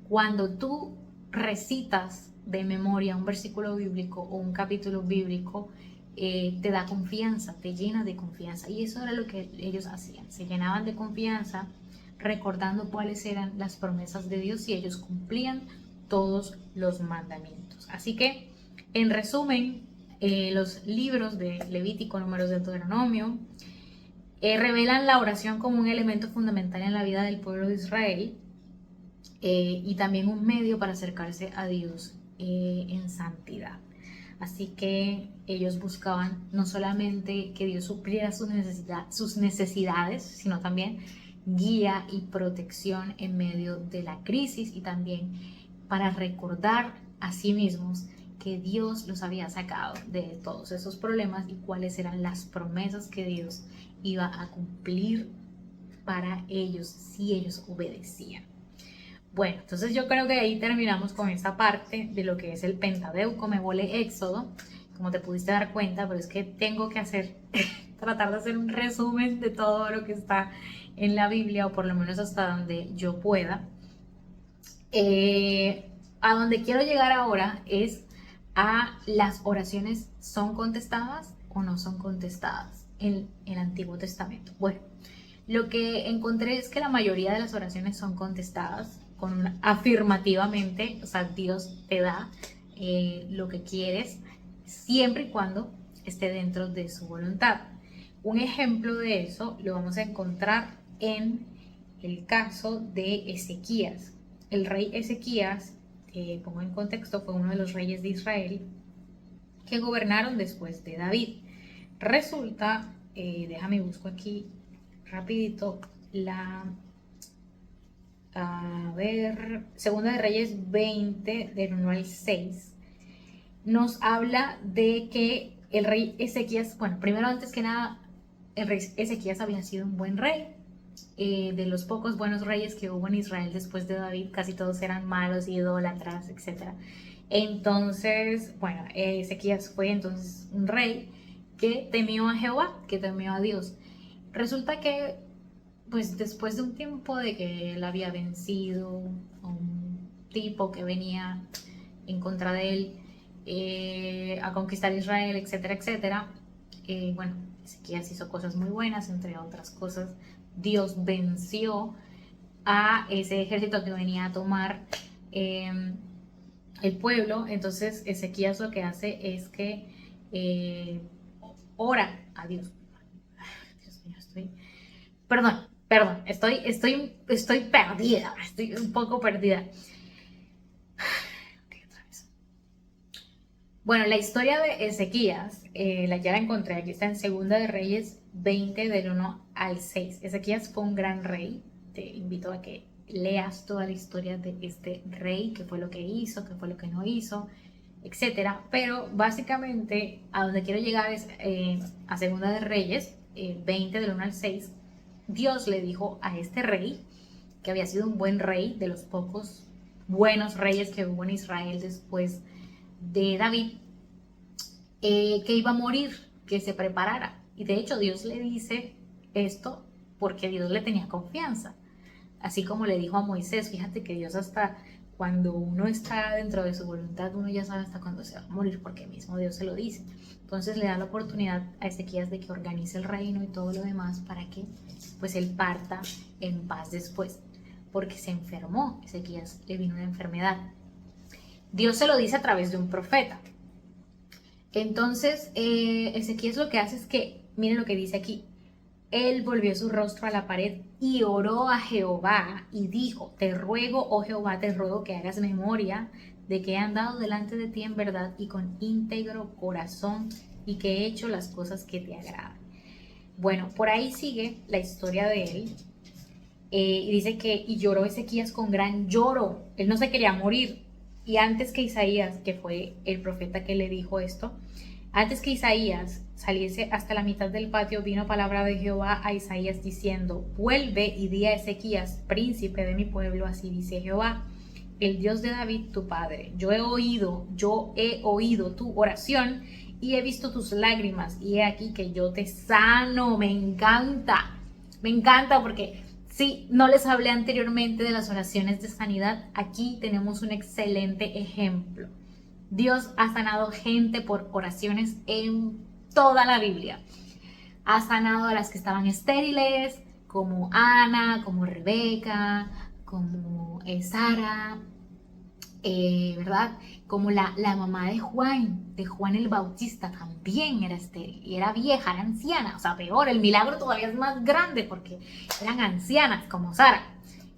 Speaker 1: cuando tú recitas de memoria un versículo bíblico o un capítulo bíblico, te da confianza, te llena de confianza. Y eso era lo que ellos hacían, se llenaban de confianza recordando cuáles eran las promesas de Dios y ellos cumplían todos los mandamientos. Así que, en resumen, los libros de Levítico, Números, de Deuteronomio revelan la oración como un elemento fundamental en la vida del pueblo de Israel y también un medio para acercarse a Dios en santidad. Así que ellos buscaban no solamente que Dios supliera sus necesidades, sino también guía y protección en medio de la crisis y también para recordar a sí mismos que Dios los había sacado de todos esos problemas y cuáles eran las promesas que Dios iba a cumplir para ellos si ellos obedecían. Bueno, entonces yo creo que ahí terminamos con esta parte de lo que es el Pentateuco, me volé Éxodo, como te pudiste dar cuenta, pero es que tengo que tratar de hacer un resumen de todo lo que está en la Biblia, o por lo menos hasta donde yo pueda. A donde quiero llegar ahora es a las oraciones son contestadas o no son contestadas en el Antiguo Testamento. Bueno, lo que encontré es que la mayoría de las oraciones son contestadas afirmativamente, o sea, Dios te da lo que quieres siempre y cuando esté dentro de su voluntad. Un ejemplo de eso lo vamos a encontrar en el caso de Ezequías. El rey Ezequías, pongo en contexto, fue uno de los reyes de Israel que gobernaron después de David. Resulta, déjame busco aquí rapidito Segunda de Reyes 20, del 1 al 6, nos habla de que el rey Ezequías, bueno, primero antes que nada, el rey Ezequías había sido un buen rey. De los pocos buenos reyes que hubo en Israel después de David, casi todos eran malos, idólatras, etc. Entonces, bueno, Ezequías fue entonces un rey que temió a Jehová, que temió a Dios. Resulta que, pues después de un tiempo de que él había vencido a un tipo que venía en contra de él a conquistar Israel, etcétera, etcétera, bueno, Ezequías hizo cosas muy buenas, entre otras cosas, Dios venció a ese ejército que venía a tomar el pueblo. Entonces Ezequías lo que hace es que ora a Dios. Dios mío, estoy perdida, estoy un poco perdida. Bueno, la historia de Ezequías, ya la encontré, aquí está en Segunda de Reyes 20, del 1 al 6. Ezequías fue un gran rey, te invito a que leas toda la historia de este rey, qué fue lo que hizo, qué fue lo que no hizo, etcétera. Pero básicamente a donde quiero llegar es a Segunda de Reyes 20, del 1 al 6. Dios le dijo a este rey, que había sido un buen rey, de los pocos buenos reyes que hubo en Israel después de David, que iba a morir, que se preparara. Y de hecho Dios le dice esto porque Dios le tenía confianza. Así como le dijo a Moisés, fíjate que Dios, hasta cuando uno está dentro de su voluntad, uno ya sabe hasta cuándo se va a morir, porque mismo Dios se lo dice. Entonces le da la oportunidad a Ezequías de que organice el reino y todo lo demás para que pues él parta en paz después, porque se enfermó. Ezequías le vino una enfermedad. Dios se lo dice a través de un profeta. Entonces, Ezequías lo que hace es que, miren lo que dice aquí, él volvió su rostro a la pared y oró a Jehová y dijo, te ruego, oh Jehová, te ruego que hagas memoria de que he andado delante de ti en verdad y con íntegro corazón y que he hecho las cosas que te agradan. Bueno, por ahí sigue la historia de él. Y dice que, y lloró Ezequías con gran lloro, él no se quería morir. Y antes que Isaías, que fue el profeta que le dijo esto, antes que Isaías saliese hasta la mitad del patio, vino palabra de Jehová a Isaías diciendo, vuelve y di a Ezequías, príncipe de mi pueblo, así dice Jehová, el Dios de David, tu padre. Yo he oído tu oración y he visto tus lágrimas y he aquí que yo te sano. Me encanta porque sí, no les hablé anteriormente de las oraciones de sanidad. Aquí tenemos un excelente ejemplo. Dios ha sanado gente por oraciones en toda la Biblia. Ha sanado a las que estaban estériles, como Ana, como Rebeca, como Sara, ¿verdad? Como la mamá de Juan el Bautista, también era estéril y era vieja, era anciana, o sea, peor, el milagro todavía es más grande porque eran ancianas como Sara.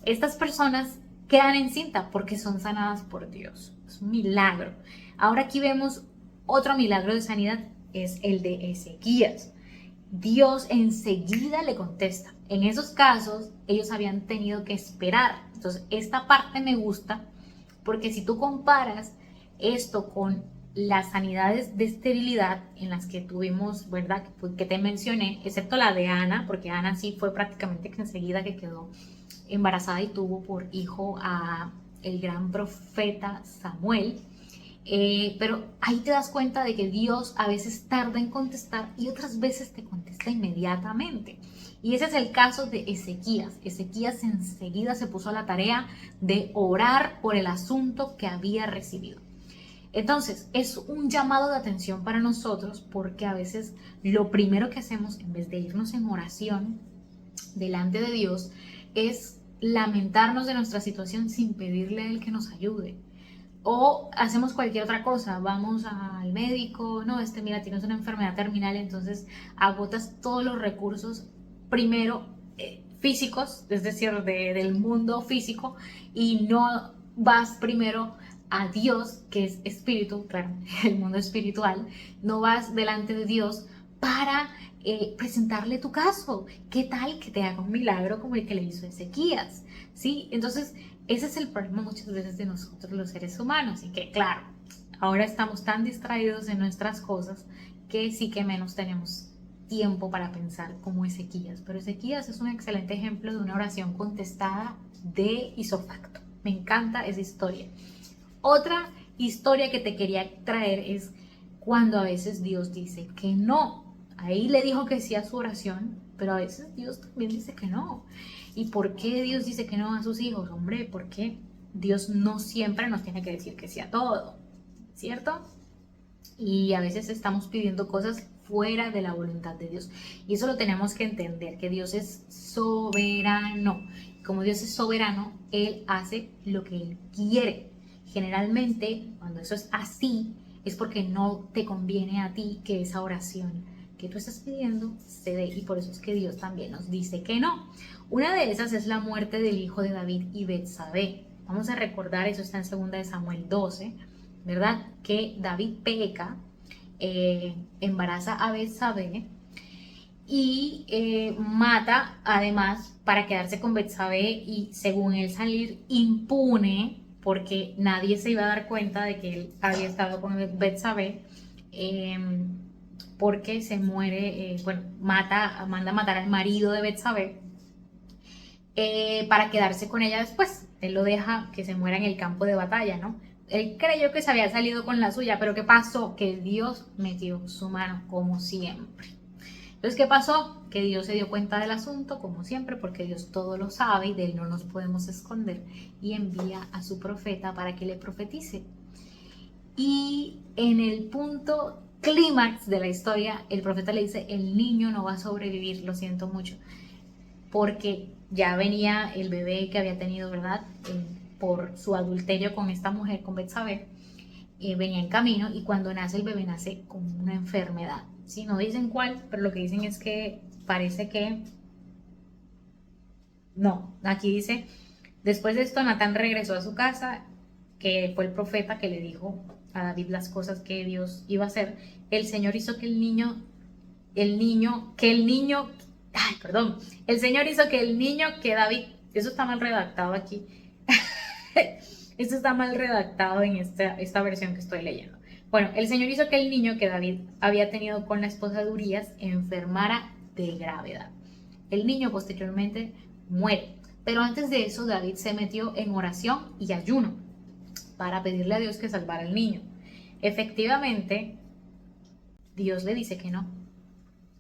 Speaker 1: Estas personas quedan encinta porque son sanadas por Dios, es un milagro. Ahora aquí vemos otro milagro de sanidad, es el de Ezequías. Dios enseguida le contesta. En esos casos, ellos habían tenido que esperar. Entonces, esta parte me gusta porque si tú comparas esto con las sanidades de esterilidad en las que tuvimos, ¿verdad? Que te mencioné, excepto la de Ana, porque Ana sí fue prácticamente enseguida que quedó embarazada y tuvo por hijo a el gran profeta Samuel. Pero ahí te das cuenta de que Dios a veces tarda en contestar y otras veces te contesta inmediatamente. Y ese es el caso de Ezequías. Ezequías enseguida se puso a la tarea de orar por el asunto que había recibido. Entonces, es un llamado de atención para nosotros porque a veces lo primero que hacemos, en vez de irnos en oración delante de Dios, es lamentarnos de nuestra situación sin pedirle a Él que nos ayude. O hacemos cualquier otra cosa, vamos al médico, no, mira, tienes una enfermedad terminal, entonces agotas todos los recursos, primero físicos, es decir, del mundo físico, y no vas primero a Dios, que es espíritu, claro, el mundo espiritual, no vas delante de Dios para presentarle tu caso. ¿Qué tal que te haga un milagro como el que le hizo Ezequías? ¿Sí? Entonces, ese es el problema muchas veces de nosotros los seres humanos y que claro, ahora estamos tan distraídos en nuestras cosas que sí que menos tenemos tiempo para pensar como Ezequías. Pero Ezequías es un excelente ejemplo de una oración contestada de ipso facto. Me encanta esa historia. Otra historia que te quería traer es cuando a veces Dios dice que no. Ahí le dijo que sí a su oración, pero a veces Dios también dice que no. ¿Y por qué Dios dice que no a sus hijos? Hombre, porque Dios no siempre nos tiene que decir que sí a todo, ¿cierto? Y a veces estamos pidiendo cosas fuera de la voluntad de Dios. Y eso lo tenemos que entender, que Dios es soberano. Como Dios es soberano, Él hace lo que Él quiere. Generalmente, cuando eso es así, es porque no te conviene a ti que esa oración que tú estás pidiendo se dé, y por eso es que Dios también nos dice que no. Una de esas es la muerte del hijo de David y Betsabé. Vamos a recordar, eso está en 2 de Samuel 12, ¿verdad? Que David peca, embaraza a Betsabé y mata además para quedarse con Betsabé y según él salir impune porque nadie se iba a dar cuenta de que él había estado con Betsabé. Porque se muere, manda a matar al marido de Betsabé para quedarse con ella después. Él lo deja que se muera en el campo de batalla, ¿no? Él creyó que se había salido con la suya, pero ¿qué pasó? Que Dios metió su mano como siempre. Entonces, ¿qué pasó? Que Dios se dio cuenta del asunto, como siempre, porque Dios todo lo sabe y de Él no nos podemos esconder, y envía a su profeta para que le profetice. Y en el punto clímax de la historia, el profeta le dice, el niño no va a sobrevivir, lo siento mucho, porque ya venía el bebé que había tenido, ¿verdad? Por su adulterio con esta mujer, con Betsabé, venía en camino y cuando nace el bebé nace con una enfermedad. Sí, no dicen cuál, pero lo que dicen es que parece que... No, aquí dice, después de esto Natán regresó a su casa, que fue el profeta que le dijo a David las cosas que Dios iba a hacer. El Señor hizo que el niño, el Señor hizo que el niño que David, eso está mal redactado aquí, esto está mal redactado en esta versión que estoy leyendo. Bueno, el Señor hizo que el niño que David había tenido con la esposa de Urías enfermara de gravedad. El niño posteriormente muere, pero antes de eso David se metió en oración y ayuno. para pedirle a Dios que salvara al niño. Efectivamente, Dios le dice que no.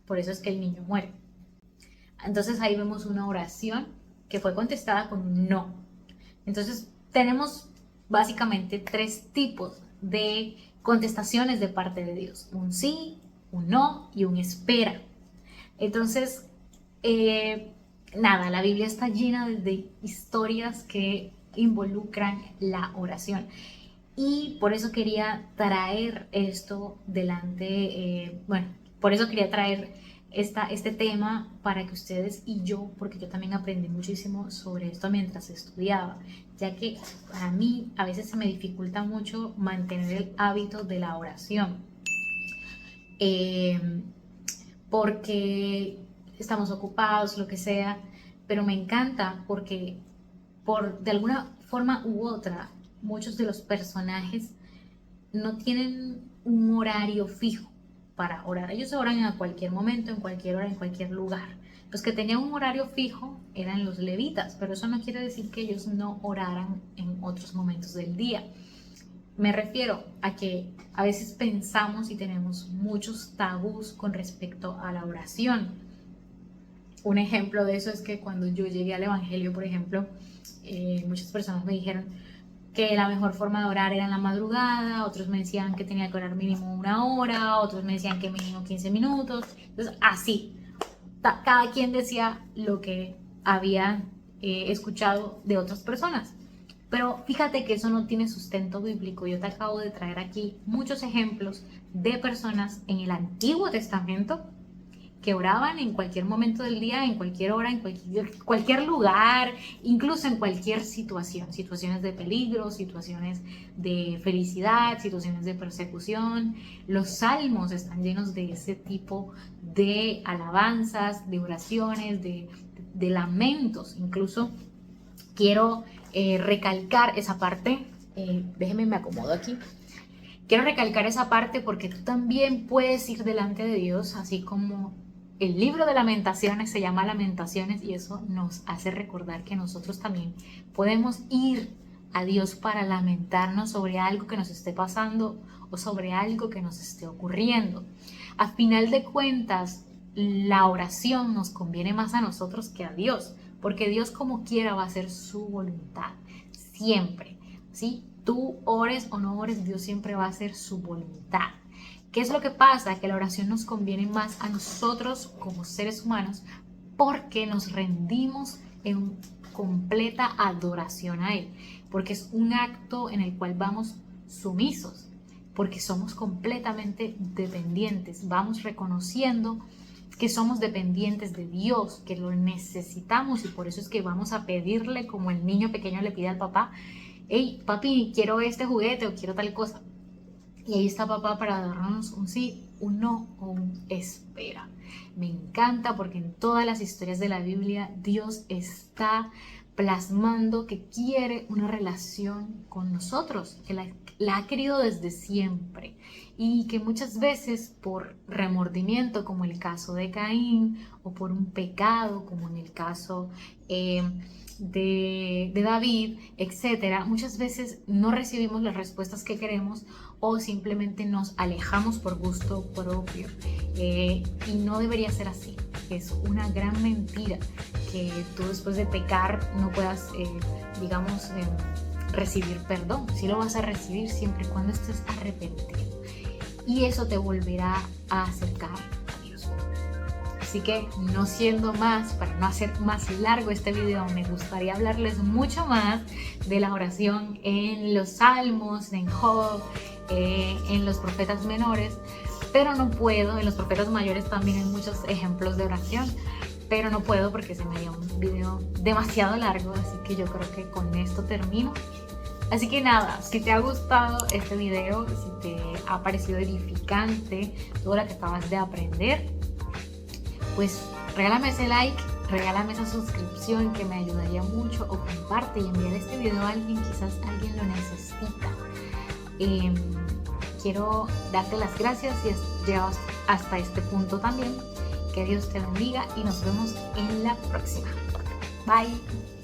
Speaker 1: Por eso es que el niño muere. Entonces ahí vemos una oración que fue contestada con un no. Entonces tenemos básicamente 3 tipos de contestaciones de parte de Dios: un sí, un no y un espera. Entonces, nada, la Biblia está llena de historias que involucran la oración. Y por eso quería traer esto delante, por eso quería traer este tema para que ustedes y yo, porque yo también aprendí muchísimo sobre esto mientras estudiaba, ya que para mí a veces se me dificulta mucho mantener el hábito de la oración, porque estamos ocupados, lo que sea, pero me encanta porque de alguna forma u otra, muchos de los personajes no tienen un horario fijo para orar. Ellos oran a cualquier momento, en cualquier hora, en cualquier lugar. Los que tenían un horario fijo eran los levitas, pero eso no quiere decir que ellos no oraran en otros momentos del día. Me refiero a que a veces pensamos y tenemos muchos tabús con respecto a la oración. Un ejemplo de eso es que cuando yo llegué al Evangelio, por ejemplo, muchas personas me dijeron que la mejor forma de orar era en la madrugada, otros me decían que tenía que orar mínimo 1 hora, otros me decían que mínimo 15 minutos. Entonces, así, cada quien decía lo que había escuchado de otras personas. Pero fíjate que eso no tiene sustento bíblico. Yo te acabo de traer aquí muchos ejemplos de personas en el Antiguo Testamento que oraban en cualquier momento del día, en cualquier hora, en cualquier lugar, incluso en cualquier situación, situaciones de peligro, situaciones de felicidad, situaciones de persecución. Los salmos están llenos de ese tipo de alabanzas, de oraciones, de lamentos. Incluso quiero recalcar esa parte, déjenme me acomodo aquí. Quiero recalcar esa parte porque tú también puedes ir delante de Dios, así como el libro de Lamentaciones se llama Lamentaciones, y eso nos hace recordar que nosotros también podemos ir a Dios para lamentarnos sobre algo que nos esté pasando o sobre algo que nos esté ocurriendo. A final de cuentas, la oración nos conviene más a nosotros que a Dios, porque Dios como quiera va a hacer su voluntad, siempre, ¿sí? Tú ores o no ores, Dios siempre va a hacer su voluntad. ¿Qué es lo que pasa? Que la oración nos conviene más a nosotros como seres humanos porque nos rendimos en completa adoración a Él, porque es un acto en el cual vamos sumisos, porque somos completamente dependientes, vamos reconociendo que somos dependientes de Dios, que lo necesitamos, y por eso es que vamos a pedirle como el niño pequeño le pide al papá: hey, papi, quiero este juguete o quiero tal cosa. Y ahí está papá para darnos un sí, un no o un espera. Me encanta porque en todas las historias de la Biblia Dios está plasmando que quiere una relación con nosotros, que la ha querido desde siempre, y que muchas veces por remordimiento, como el caso de Caín, o por un pecado, como en el caso de David, etcétera, muchas veces no recibimos las respuestas que queremos o simplemente nos alejamos por gusto propio, y no debería ser así. Es una gran mentira que tú después de pecar no puedas, recibir perdón. Sí lo vas a recibir siempre y cuando estés arrepentido, y eso te volverá a acercar a Dios. Así que, no siendo más, para no hacer más largo este video, me gustaría hablarles mucho más de la oración en los Salmos, en Job, en los profetas menores, pero no puedo. En los profetas mayores también hay muchos ejemplos de oración, pero no puedo porque se me dio un video demasiado largo, así que yo creo que con esto termino. Así que nada, si te ha gustado este video, si te ha parecido edificante todo lo que acabas de aprender, pues regálame ese like, regálame esa suscripción que me ayudaría mucho, o comparte y envíale este video a alguien, quizás alguien lo necesita. Quiero darte las gracias si has llegado hasta este punto también. Que Dios te bendiga y nos vemos en la próxima. Bye.